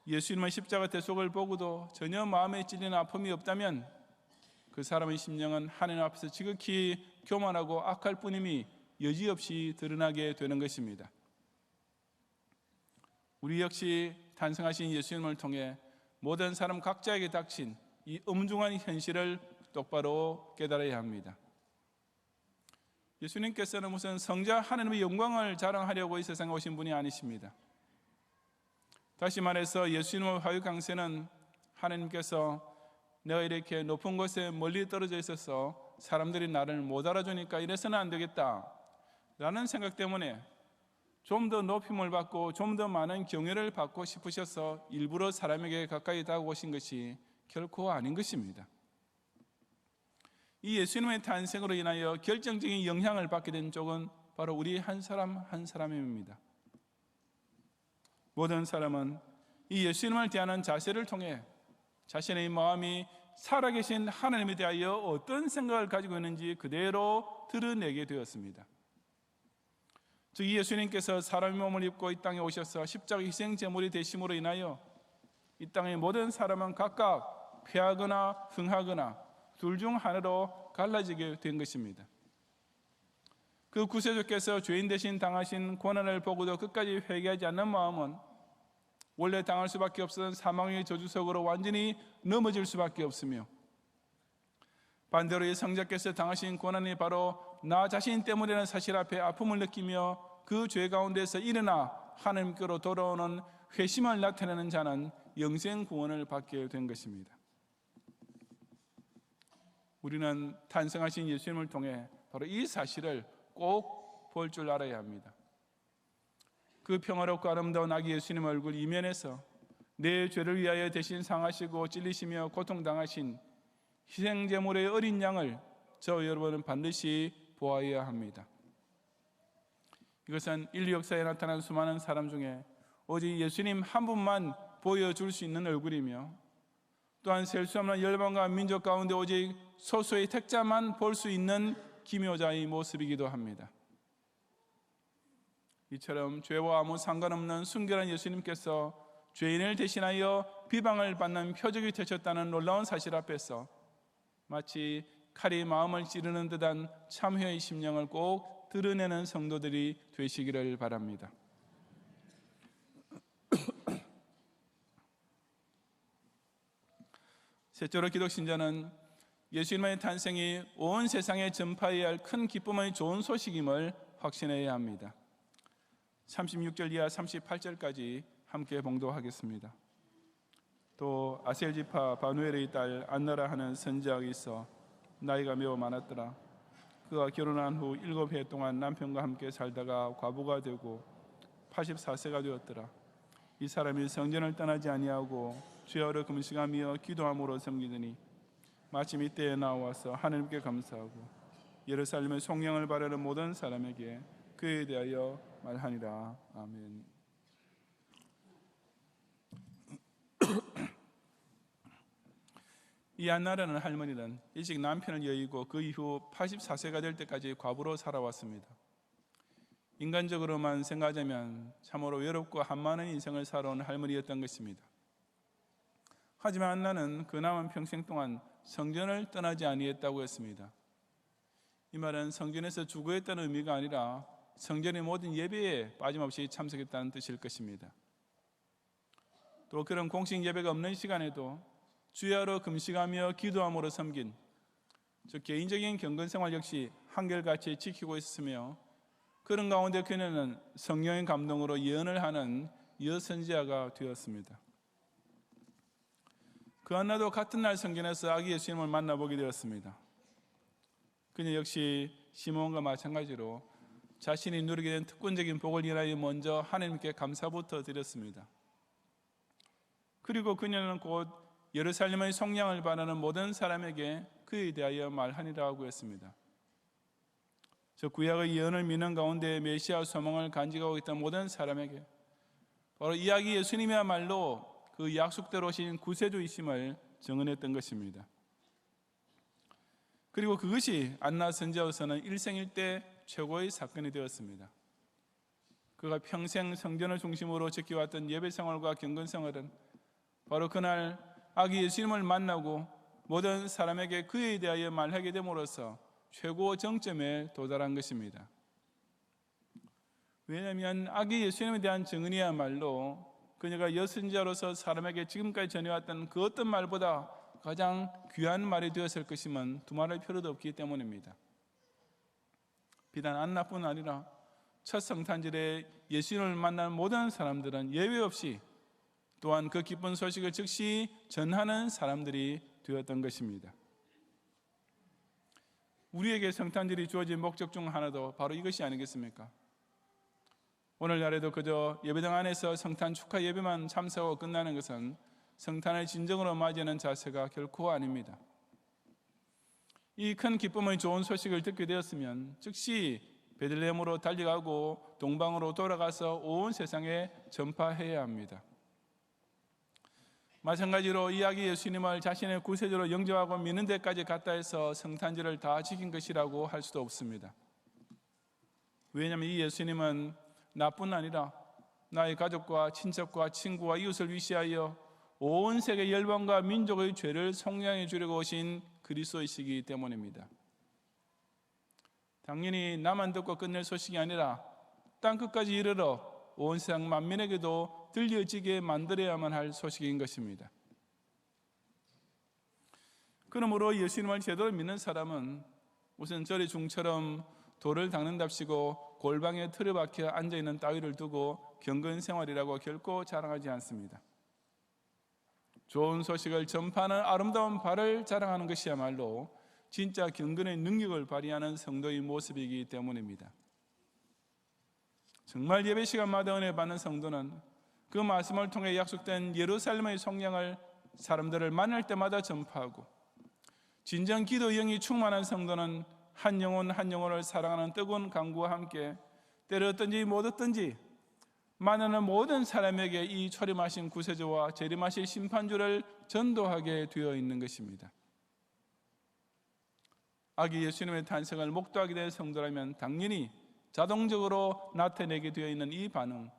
예수님의 십자가 대속을 보고도 전혀 마음에 찔리는 아픔이 없다면 그 사람의 심령은 하나님 앞에서 지극히 교만하고 악할 뿐임이 여지없이 드러나게 되는 것입니다. 우리 역시 탄생하신 예수님을 통해 모든 사람 각자에게 닥친 이 엄중한 현실을 똑바로 깨달아야 합니다. 예수님께서는 무슨 성자 하나님의 영광을 자랑하려고 이 세상에 오신 분이 아니십니다. 다시 말해서 예수님의 화유 강세는 하나님께서 내가 이렇게 높은 곳에 멀리 떨어져 있어서 사람들이 나를 못 알아주니까 이래서는 안 되겠다 라는 생각 때문에 좀 더 높임을 받고 좀 더 많은 경외를 받고 싶으셔서 일부러 사람에게 가까이 다가오신 것이 결코 아닌 것입니다. 이 예수님의 탄생으로 인하여 결정적인 영향을 받게 된 쪽은 바로 우리 한 사람 한 사람입니다. 모든 사람은 이 예수님을 대하는 자세를 통해 자신의 마음이 살아계신 하나님에 대하여 어떤 생각을 가지고 있는지 그대로 드러내게 되었습니다. 즉 예수님께서 사람의 몸을 입고 이 땅에 오셔서 십자가 희생 제물이 되심으로 인하여 이 땅의 모든 사람은 각각 패하거나 흥하거나 둘 중 하나로 갈라지게 된 것입니다. 그 구세주께서 죄인 대신 당하신 고난을 보고도 끝까지 회개하지 않는 마음은 원래 당할 수밖에 없었던 사망의 저주 속으로 완전히 넘어질 수밖에 없으며, 반대로 이 성자께서 당하신 고난이 바로 나 자신 때문이라는 사실 앞에 아픔을 느끼며 그 죄 가운데서 일어나 하나님께로 돌아오는 회심을 나타내는 자는 영생 구원을 받게 된 것입니다. 우리는 탄생하신 예수님을 통해 바로 이 사실을 꼭 볼 줄 알아야 합니다. 그 평화롭고 아름다운 아기 예수님 얼굴 이면에서 내 죄를 위하여 대신 상하시고 찔리시며 고통당하신 희생제물의 어린 양을 저 여러분은 반드시 보아야 합니다. 이것은 인류 역사에 나타난 수많은 사람 중에 오직 예수님 한 분만 보여줄 수 있는 얼굴이며, 또한 셀 수 없는 열방과 민족 가운데 오직 소수의 택자만 볼 수 있는 기묘자의 모습이기도 합니다. 이처럼 죄와 아무 상관없는 순결한 예수님께서 죄인을 대신하여 비방을 받는 표적이 되셨다는 놀라운 사실 앞에서 마치 칼이 마음을 찌르는 듯한 참회의 심령을 꼭 드러내는 성도들이 되시기를 바랍니다. 셋째로 기독 신자는 예수님의 탄생이 온 세상에 전파해야 할 큰 기쁨의 좋은 소식임을 확신해야 합니다. 36절 이하 38절까지 함께 봉독하겠습니다. 또 아셀 지파 바누엘의 딸 안나라 하는 선지자가 있어 나이가 매우 많았더라. 그가 결혼한 후 7해 동안 남편과 함께 살다가 과부가 되고 84세가 되었더라. 이 사람이 성전을 떠나지 아니하고 주야로 금식하며 기도함으로 섬기더니 마침 이때에 나와서 하나님께 감사하고 예루살렘의 성령을 바라는 모든 사람에게 그에 대하여 말하니라. 아멘. 이 안나라는 할머니는 일찍 남편을 여의고 그 이후 84세가 될 때까지 과부로 살아왔습니다. 인간적으로만 생각하자면 참으로 외롭고 한많은 인생을 살아온 할머니였던 것입니다. 하지만 안나는 그 남은 평생 동안 성전을 떠나지 아니했다고 했습니다. 이 말은 성전에서 주거했다는 의미가 아니라 성전의 모든 예배에 빠짐없이 참석했다는 뜻일 것입니다. 또 그런 공식 예배가 없는 시간에도 주야로 금식하며 기도함으로 섬긴 개인적인 경건생활 역시 한결같이 지키고 있었으며 그런 가운데 그녀는 성령의 감동으로 예언을 하는 여선지자가 되었습니다. 그 안나도 같은 날 성전에서 아기 예수님을 만나보게 되었습니다. 그녀 역시 시몬과 마찬가지로 자신이 누리게 된 특권적인 복을 인하여 먼저 하나님께 감사부터 드렸습니다. 그리고 그녀는 곧 예루살렘의 성령을 바라는 모든 사람에게 그에 대하여 말하니라고 했습니다. 저 구약의 예언을 믿는 가운데 메시아 소망을 간직하고 있던 모든 사람에게 바로 이야기 예수님이야말로 그 약속대로 오신 구세주이심을 증언했던 것입니다. 그리고 그것이 안나 선지자로서는 일생일대 최고의 사건이 되었습니다. 그가 평생 성전을 중심으로 지켜왔던 예배생활과 경건생활은 바로 그날 아기 예수님을 만나고 모든 사람에게 그에 대하여 말하게 됨으로써 최고 정점에 도달한 것입니다. 왜냐하면 아기 예수님에 대한 증언이야말로 그녀가 여선지자로서 사람에게 지금까지 전해왔던 그 어떤 말보다 가장 귀한 말이 되었을 것임은 두말할 필요도 없기 때문입니다. 비단 안나뿐 아니라 첫 성탄절에 예수님을 만난 모든 사람들은 예외 없이 또한 그 기쁜 소식을 즉시 전하는 사람들이 되었던 것입니다. 우리에게 성탄절이 주어진 목적 중 하나도 바로 이것이 아니겠습니까? 오늘날에도 그저 예배당 안에서 성탄 축하 예배만 참석하고 끝나는 것은 성탄을 진정으로 맞이하는 자세가 결코 아닙니다. 이 큰 기쁨의 좋은 소식을 듣게 되었으면 즉시 베들레헴으로 달려가고 동방으로 돌아가서 온 세상에 전파해야 합니다. 마찬가지로 이 아기 예수님을 자신의 구세주로 영접하고 믿는 데까지 갔다 해서 성탄절을 다 지킨 것이라고 할 수도 없습니다. 왜냐하면 이 예수님은 나뿐 아니라 나의 가족과 친척과 친구와 이웃을 위시하여 온 세계 열방과 민족의 죄를 속량해 주려고 오신 그리스도이시기 때문입니다. 당연히 나만 듣고 끝낼 소식이 아니라 땅끝까지 이르러 온 세상 만민에게도 들려지게 만들어야만 할 소식인 것입니다. 그러므로 예수님을 제대로 믿는 사람은 우선 절의 중처럼 돌을 닦는답시고 골방에 틀에 박혀 앉아있는 따위를 두고 경건생활이라고 결코 자랑하지 않습니다. 좋은 소식을 전파하는 아름다운 발을 자랑하는 것이야말로 진짜 경건의 능력을 발휘하는 성도의 모습이기 때문입니다. 정말 예배 시간마다 은혜 받는 성도는 그 말씀을 통해 약속된 예루살렘의 성령을 사람들을 만날 때마다 전파하고, 진정 기도 영이 충만한 성도는 한 영혼 한 영혼을 사랑하는 뜨거운 간구와 함께 때렸든지 못 얻든지 만나는 모든 사람에게 이 초림하신 구세주와 재림하실 심판주를 전도하게 되어 있는 것입니다. 아기 예수님의 탄생을 목도하게 된 성도라면 당연히 자동적으로 나타내게 되어 있는 이 반응,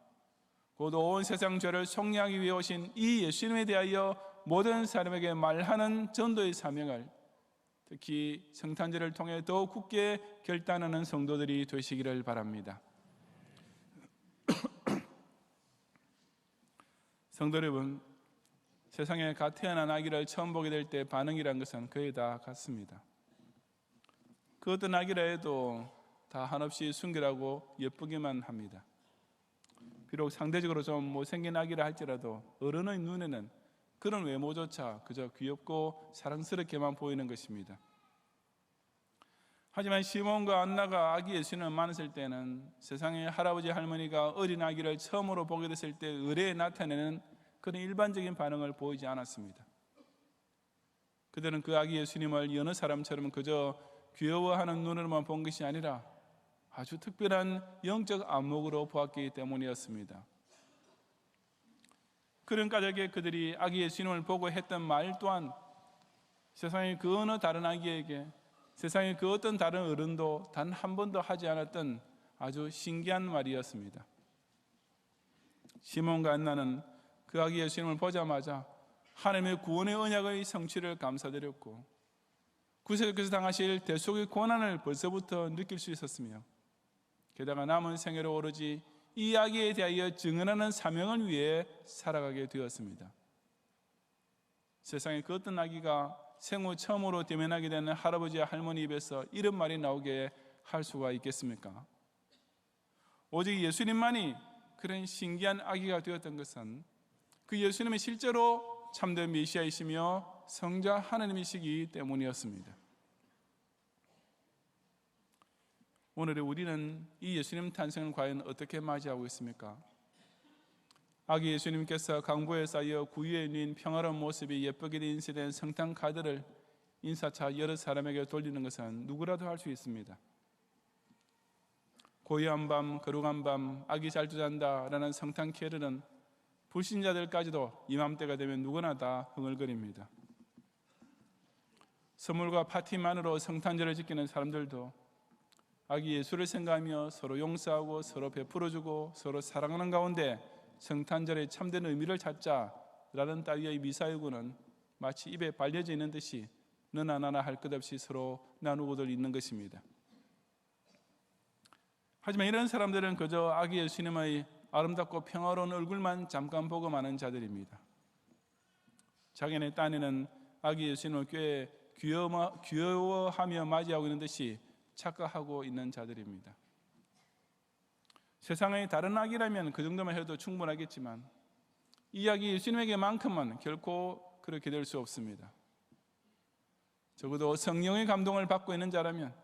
곧 온 세상 죄를 속량하기 위해 오신 이 예수님에 대하여 모든 사람에게 말하는 전도의 사명을 특히 성탄절을 통해 더욱 굳게 결단하는 성도들이 되시기를 바랍니다. 성도 여러분, 세상에 갓 태어난 아기를 처음 보게 될 때 반응이란 것은 거의 다 같습니다. 그 어떤 아기라 해도 다 한없이 순결하고 예쁘기만 합니다. 비록 상대적으로 좀 못생긴 아기라 할지라도 어른의 눈에는 그런 외모조차 그저 귀엽고 사랑스럽게만 보이는 것입니다. 하지만 시몬과 안나가 아기 예수님을 만났을 때는 세상의 할아버지 할머니가 어린 아기를 처음으로 보게 됐을 때 의례에 나타내는 그런 일반적인 반응을 보이지 않았습니다. 그들은 그 아기 예수님을 여느 사람처럼 그저 귀여워하는 눈으로만 본 것이 아니라 아주 특별한 영적 안목으로 보았기 때문이었습니다. 그런 까닭에 그들이 아기 예수님을 보고 했던 말 또한 세상의 그 어느 다른 아기에게, 세상의 그 어떤 다른 어른도 단 한 번도 하지 않았던 아주 신기한 말이었습니다. 시몬과 안나는 그 아기 예수님을 보자마자 하나님의 구원의 언약의 성취를 감사드렸고 구세주께서 당하실 대속의 고난을 벌써부터 느낄 수 있었으며 게다가 남은 생애로 오로지 이 아기에 대하여 증언하는 사명을 위해 살아가게 되었습니다. 세상에 그 어떤 아기가 생후 처음으로 대면하게 되는 할아버지와 할머니 입에서 이런 말이 나오게 할 수가 있겠습니까? 오직 예수님만이 그런 신기한 아기가 되었던 것은 그 예수님이 실제로 참된 메시아이시며 성자 하나님이시기 때문이었습니다. 오늘의 우리는 이 예수님 탄생을 과연 어떻게 맞이하고 있습니까? 아기 예수님께서 강보에 쌓여 구유에 누인 평화로운 모습이 예쁘게 인쇄된 성탄 카드를 인사차 여러 사람에게 돌리는 것은 누구라도 할 수 있습니다. 고요한 밤, 거룩한 밤, 아기 잘 잔다라는 성탄 캐럴은 불신자들까지도 이맘때가 되면 누구나 다 흥얼거립니다. 선물과 파티만으로 성탄절을 지키는 사람들도 아기 예수를 생각하며 서로 용서하고 서로 베풀어주고 서로 사랑하는 가운데 성탄절의 참된 의미를 찾자라는 따위의 미사여구는 마치 입에 발려져 있는 듯이 너나 나나 할 것 없이 서로 나누고들 있는 것입니다. 하지만 이런 사람들은 그저 아기 예수님의 아름답고 평화로운 얼굴만 잠깐 보고 마는 자들입니다. 자기네 딴에는 아기 예수님을 꽤 귀여워하며 맞이하고 있는 듯이 착각하고 있는 자들입니다. 세상의 다른 아기라면 그 정도만 해도 충분하겠지만 이 아기 예수님에게만큼은 결코 그렇게 될 수 없습니다. 적어도 성령의 감동을 받고 있는 자라면,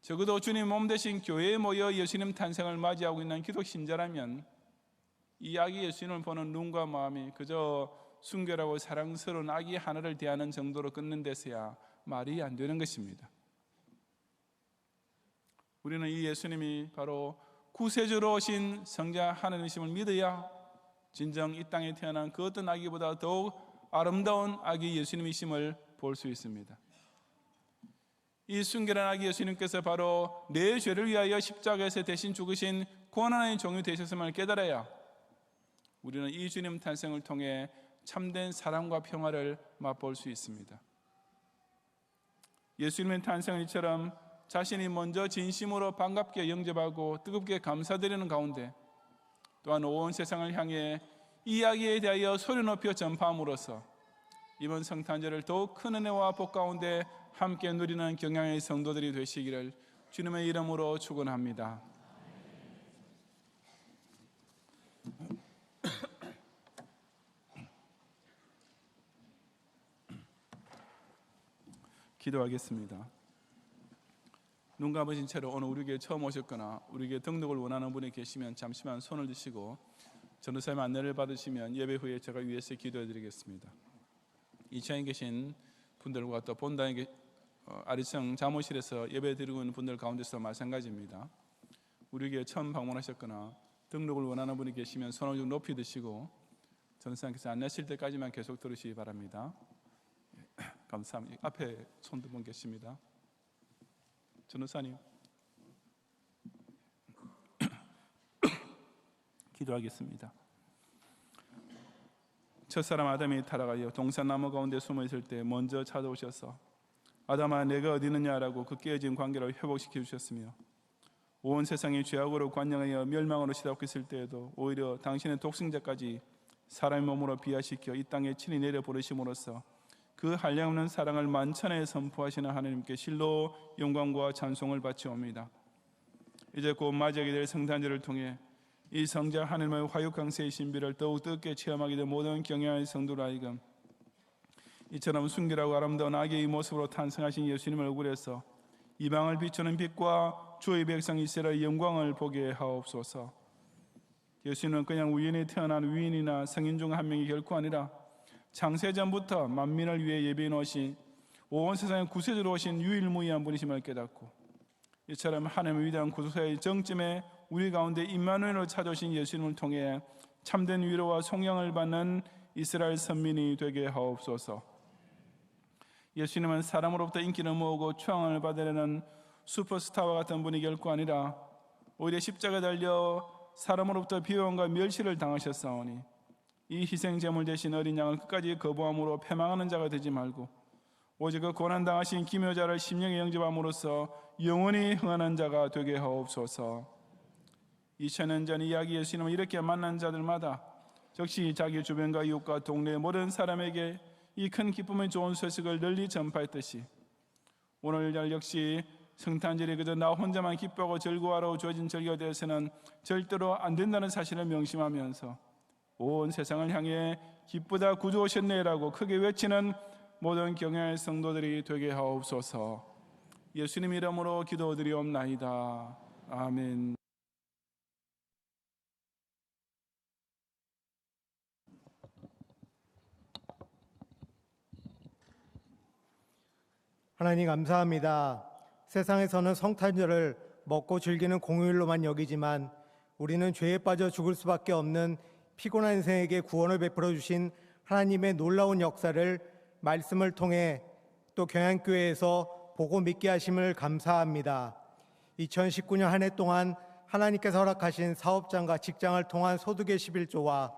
적어도 주님 몸 대신 교회에 모여 예수님 탄생을 맞이하고 있는 기독 신자라면 이 아기 예수님을 보는 눈과 마음이 그저 순결하고 사랑스러운 아기 하나를 대하는 정도로 끊는 데서야 말이 안 되는 것입니다. 우리는 이 예수님이 바로 구세주로 오신 성자 하나님이심을 믿어야 진정 이 땅에 태어난 그 어떤 아기보다 더욱 아름다운 아기 예수님이심을 볼 수 있습니다. 이 순결한 아기 예수님께서 바로 내 죄를 위하여 십자가에서 대신 죽으신 구원하는 종이 되셨음을 깨달아야 우리는 이 주님 탄생을 통해 참된 사랑과 평화를 맛볼 수 있습니다. 예수님의 탄생은 이처럼 자신이 먼저 진심으로 반갑게 영접하고 뜨겁게 감사드리는 가운데 또한 온 세상을 향해 이 이야기에 대하여 소리 높여 전파함으로써 이번 성탄절을 더욱 큰 은혜와 복 가운데 함께 누리는 경양의 성도들이 되시기를 주님의 이름으로 축원합니다. 기도하겠습니다. 눈 감으신 채로 오늘 우리 교회 처음 오셨거나 우리 교회 등록을 원하는 분이 계시면 잠시만 손을 드시고 전도사님 안내를 받으시면 예배 후에 제가 위에서 기도해 드리겠습니다. 이천에 계신 분들과 또 본당에 아리성 자모실에서 예배 드리고 있는 분들 가운데서 마찬가지입니다. 우리 교회 처음 방문하셨거나 등록을 원하는 분이 계시면 손을 좀 높이 드시고 전도사님께서 안내하실 때까지만 계속 들으시기 바랍니다. 감사합니다. 앞에 손 두 분 계십니다. 전도사님 기도하겠습니다. 첫사람 아담이 타락하여 동산나무 가운데 숨어 있을 때 먼저 찾아오셔서 아담아 내가 어디 있느냐라고 그 깨어진 관계를 회복시켜 주셨으며 온 세상이 죄악으로 관영하여 멸망으로 시달고 있을 때에도 오히려 당신의 독생자까지 사람의 몸으로 비하시켜 이 땅에 친히 내려 보내심으로써 그 한량없는 사랑을 만천에 선포하시는 하나님께 실로 영광과 찬송을 바치옵니다. 이제 곧 맞이하게 될 성탄절을 통해 이 성자 하나님의 화육 강세의 신비를 더욱 뜨겁게 체험하게 된 모든 경외하는 성도를 하여금 이처럼 순결하고 아름다운 아기의 모습으로 탄생하신 예수님 얼굴에서 이방을 비추는 빛과 주의 백성 이스라엘의 영광을 보게 하옵소서. 예수님은 그냥 우연히 태어난 위인이나 성인 중 한 명이 결코 아니라 창세전부터 만민을 위해 예비해 놓으신 온 세상의 구세주로 오신 유일무이한 분이심을 깨닫고 이처럼 하나님의 위대한 구속사의 정점에 우리 가운데 임마누엘을 찾아오신 예수님을 통해 참된 위로와 송영을 받는 이스라엘 선민이 되게 하옵소서. 예수님은 사람으로부터 인기를 모으고 추앙을 받으려는 슈퍼스타와 같은 분이 결코 아니라 오히려 십자가에 달려 사람으로부터 비용과 멸시를 당하셨사오니 이 희생제물 대신 어린 양을 끝까지 거부함으로 패망하는 자가 되지 말고 오직 그 고난당하신 기묘자를 심령에 영접함으로써 영원히 흥하는 자가 되게 하옵소서. 2000년 전 이야기 예수님은 이렇게 만난 자들마다 즉시 자기 주변과 이웃과 동네의 모든 사람에게 이 큰 기쁨의 좋은 소식을 널리 전파했듯이 오늘날 역시 성탄절이 그저 나 혼자만 기뻐하고 즐거워하러 주어진 절기가 되어서는 절대로 안 된다는 사실을 명심하면서 온 세상을 향해 기쁘다 구주 오셨네라고 크게 외치는 모든 경외의 성도들이 되게 하옵소서. 예수님 이름으로 기도드리옵나이다. 아멘. 하나님 감사합니다. 세상에서는 성탄절을 먹고 즐기는 공휴일로만 여기지만 우리는 죄에 빠져 죽을 수밖에 없는 피곤한 인생에게 구원을 베풀어 주신 하나님의 놀라운 역사를 말씀을 통해 또 경양교회에서 보고 믿게 하심을 감사합니다. 2019년 한 해 동안 하나님께서 허락하신 사업장과 직장을 통한 소득의 11조와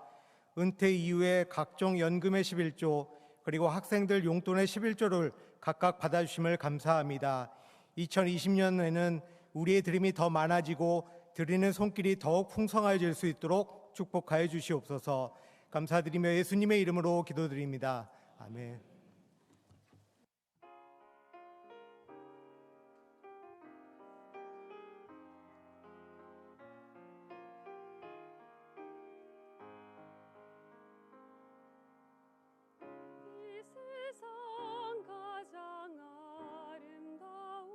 은퇴 이후에 각종 연금의 11조 그리고 학생들 용돈의 11조를 각각 받아주심을 감사합니다. 2020년에는 우리의 드림이 더 많아지고 드리는 손길이 더욱 풍성해질 수 있도록 축복하여 주시옵소서. 감사드리며 예수님의 이름으로 기도드립니다. 아멘. 이 세상 가장 아름다운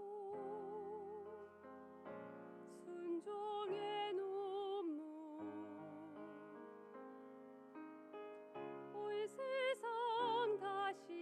순종의 눈물 이 세상 다시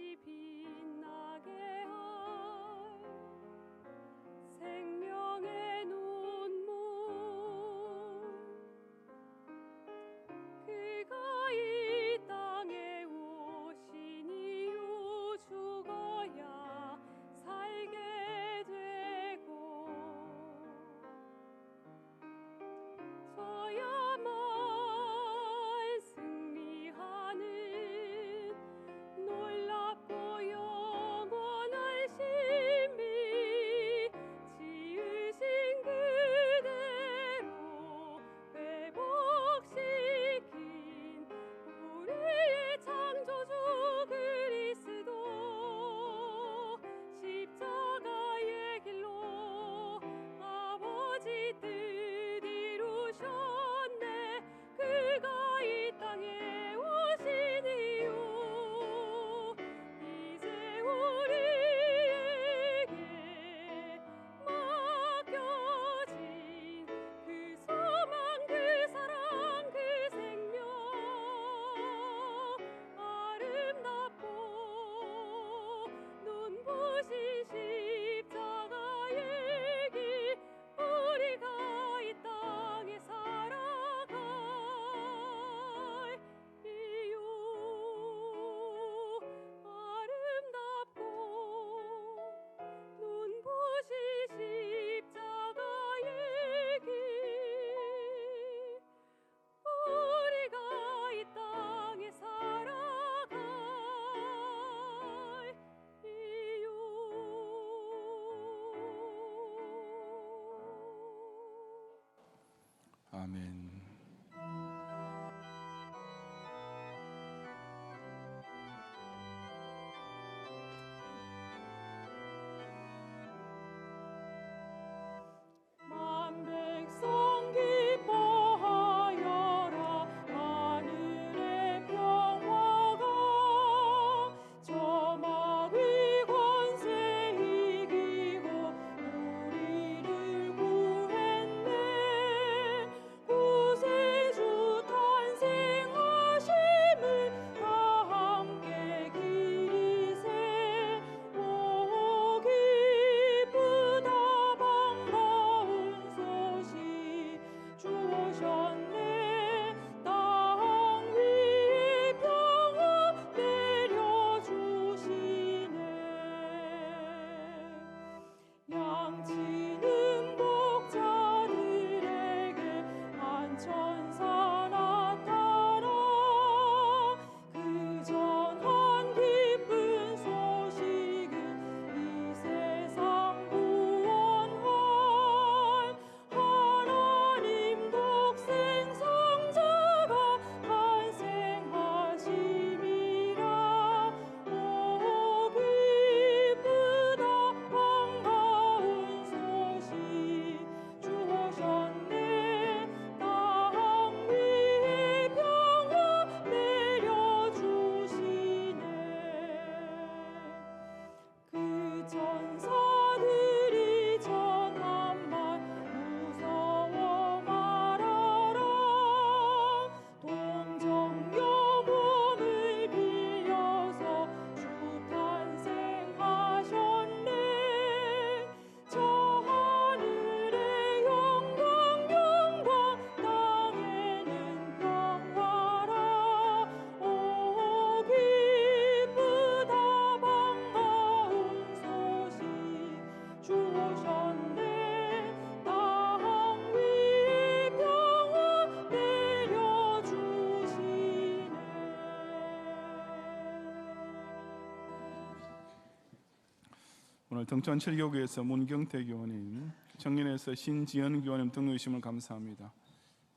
등촌 7교구에서 문경태 교원님, 청년에서 신지연 교원님 등록 주심을 감사합니다.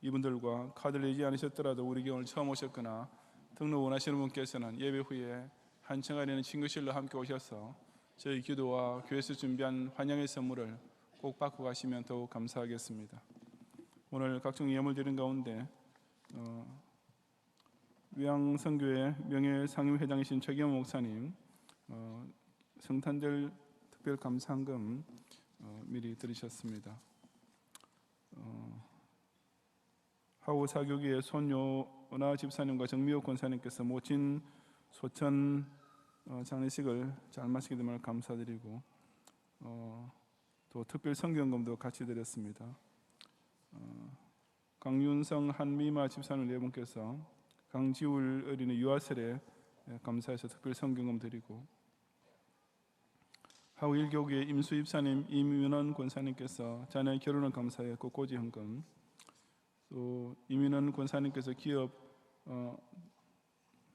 이분들과 카드를 내지 않으셨더라도 우리 교원을 처음 오셨거나 등록 원하시는 분께서는 예배 후에 한청아리는 친구실로 함께 오셔서 저희 기도와 교회에서 준비한 환영의 선물을 꼭 받고 가시면 더욱 감사하겠습니다. 오늘 각종 예물 드린 가운데 위양선교회 명예상임회장이신 최기영 목사님 성탄절 특별 감사헌금 미리 드리셨습니다. 하우 사교기의 손요나 집사님과 정미호 권사님께서 모친 소천 장례식을 잘 마치게 됨을 감사드리고 또 특별 성경금도 같이 드렸습니다. 강윤성 한미마 집사님 네 분께서 강지울 어린이 유아설에 감사해서 특별 성경금 드리고 하우 1교구의 임수 입사님 임윤원 권사님께서 자녀의 결혼을 감사해 꽃꽂이 헌금, 또 임윤원 권사님께서 기업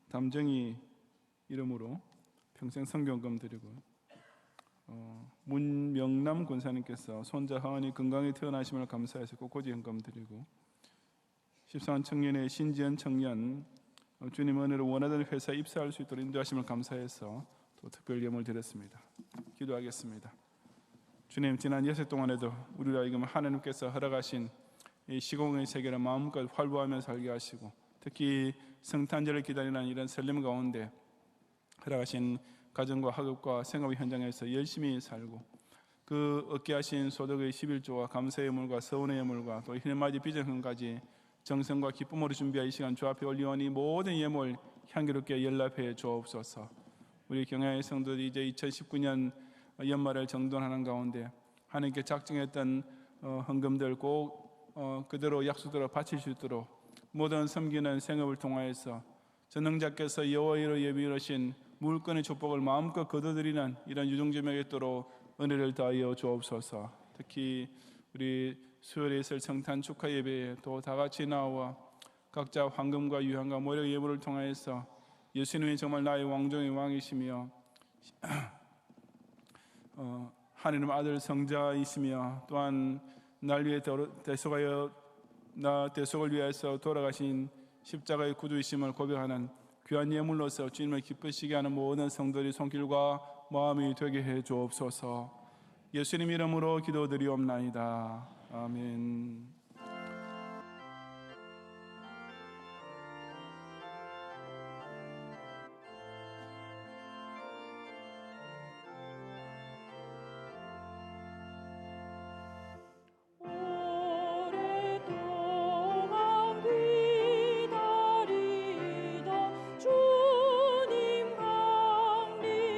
담정이 이름으로 평생 성경금 드리고 문명남 권사님께서 손자 하은이 건강히 태어나심을 감사해서 꽃꽂이 헌금 드리고 14한 청년의 신지연 청년 주님 은혜로 원하던 회사에 입사할 수 있도록 인도하심을 감사해서 또 특별 예물을 드렸습니다. 기도하겠습니다. 주님, 지난 여세 동안에도 우리가 지금 하나님께서 허락하신 이 시공의 세계를 마음껏 활보하며 살게 하시고 특히 성탄절을 기다리는 이런 설렘 가운데 허락하신 가정과 학업과 생업의 현장에서 열심히 살고 그 얻게 하신 소득의 11조와 감사의 예물과 서운의 예물과 또 희년맞이 비전금까지 정성과 기쁨으로 준비한 이 시간 주 앞에 올리오니 모든 예물 향기롭게 연락해 주옵소서. 우리 경야의 성도들이 이제 2019년 연말을 정돈하는 가운데 하나님께 작정했던 헌금들 꼭 그대로 약속대로 바칠 수 있도록 모든 섬기는 생업을 통하여서 전능자께서 여호와로 예비하신 물건의 축복을 마음껏 거둬들이는 이런 유종점에 있도록 은혜를 다하여 주옵소서. 특히 우리 수요일에 있을 성탄 축하 예배에 또 다같이 나와 각자 황금과 유향과 모략 예물을 통하여서 예수님이 정말 나의 왕중의 왕이시며 하나님 아들 성자이시며 또한 날 위해 대속을 위해서 돌아가신 십자가의 구주이심을 고백하는 귀한 예물로서 주님을 기쁘시게 하는 모든 성도들의 손길과 마음이 되게 해 주옵소서. 예수님 이름으로 기도드리옵나이다. 아멘. 오랫동안 기다리던 주님 강림하셔서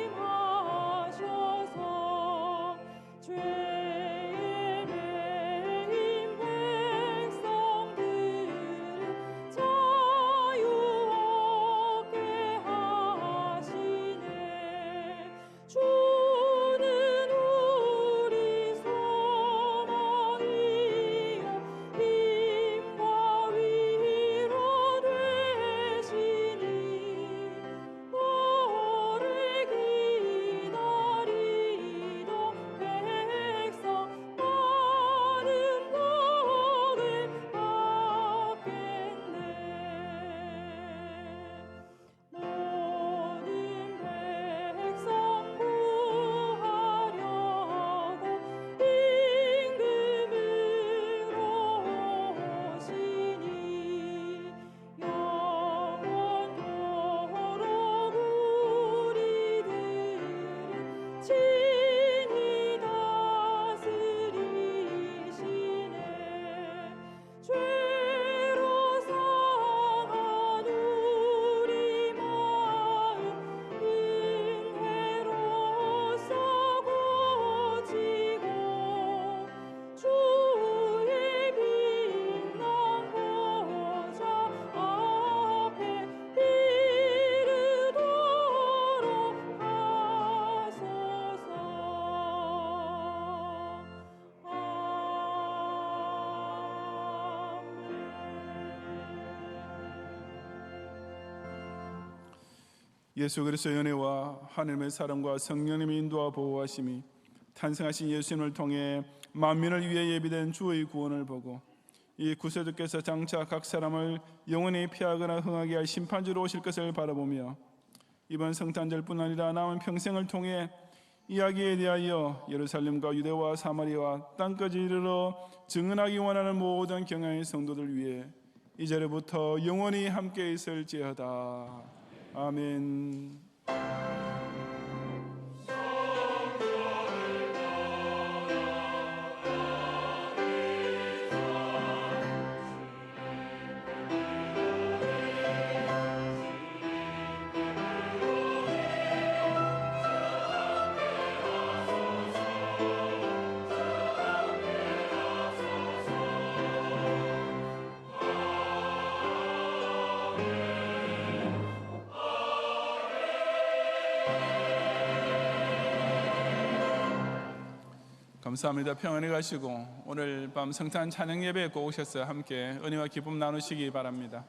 죄에 매인 백성들을 자유 얻게 하시네. 주는 우리 소망이요 힘과 위로 되시니 오래 기다리던 백성 많은 복을 받겠네. 모든 백성 구하려고 임금으로 오시니 영원토록 우리들을 친히 다스리시네. 죄로 상한 우리 마음 은혜로써 고치고 주의 빛난 보좌 앞에 이르도록 하소서. 예수 그리스도의 은혜와 하나님의 사랑과 성령님의 인도와 보호하심이 탄생하신 예수님을 통해 만민을 위해 예비된 주의 구원을 보고 이 구세주께서 장차 각 사람을 영원히 피하거나 흥하게 할 심판주로 오실 것을 바라보며 이번 성탄절뿐 아니라 남은 평생을 통해 이야기에 대하여 예루살렘과 유대와 사마리아와 땅까지 이르러 증언하기 원하는 모든 경향의 성도들 위해 이제부터 영원히 함께 있을지어다. 아멘. 감사합니다. 평안히 가시고 오늘 밤 성탄 찬양 예배에 꼭 오셔서 함께 은혜와 기쁨 나누시기 바랍니다.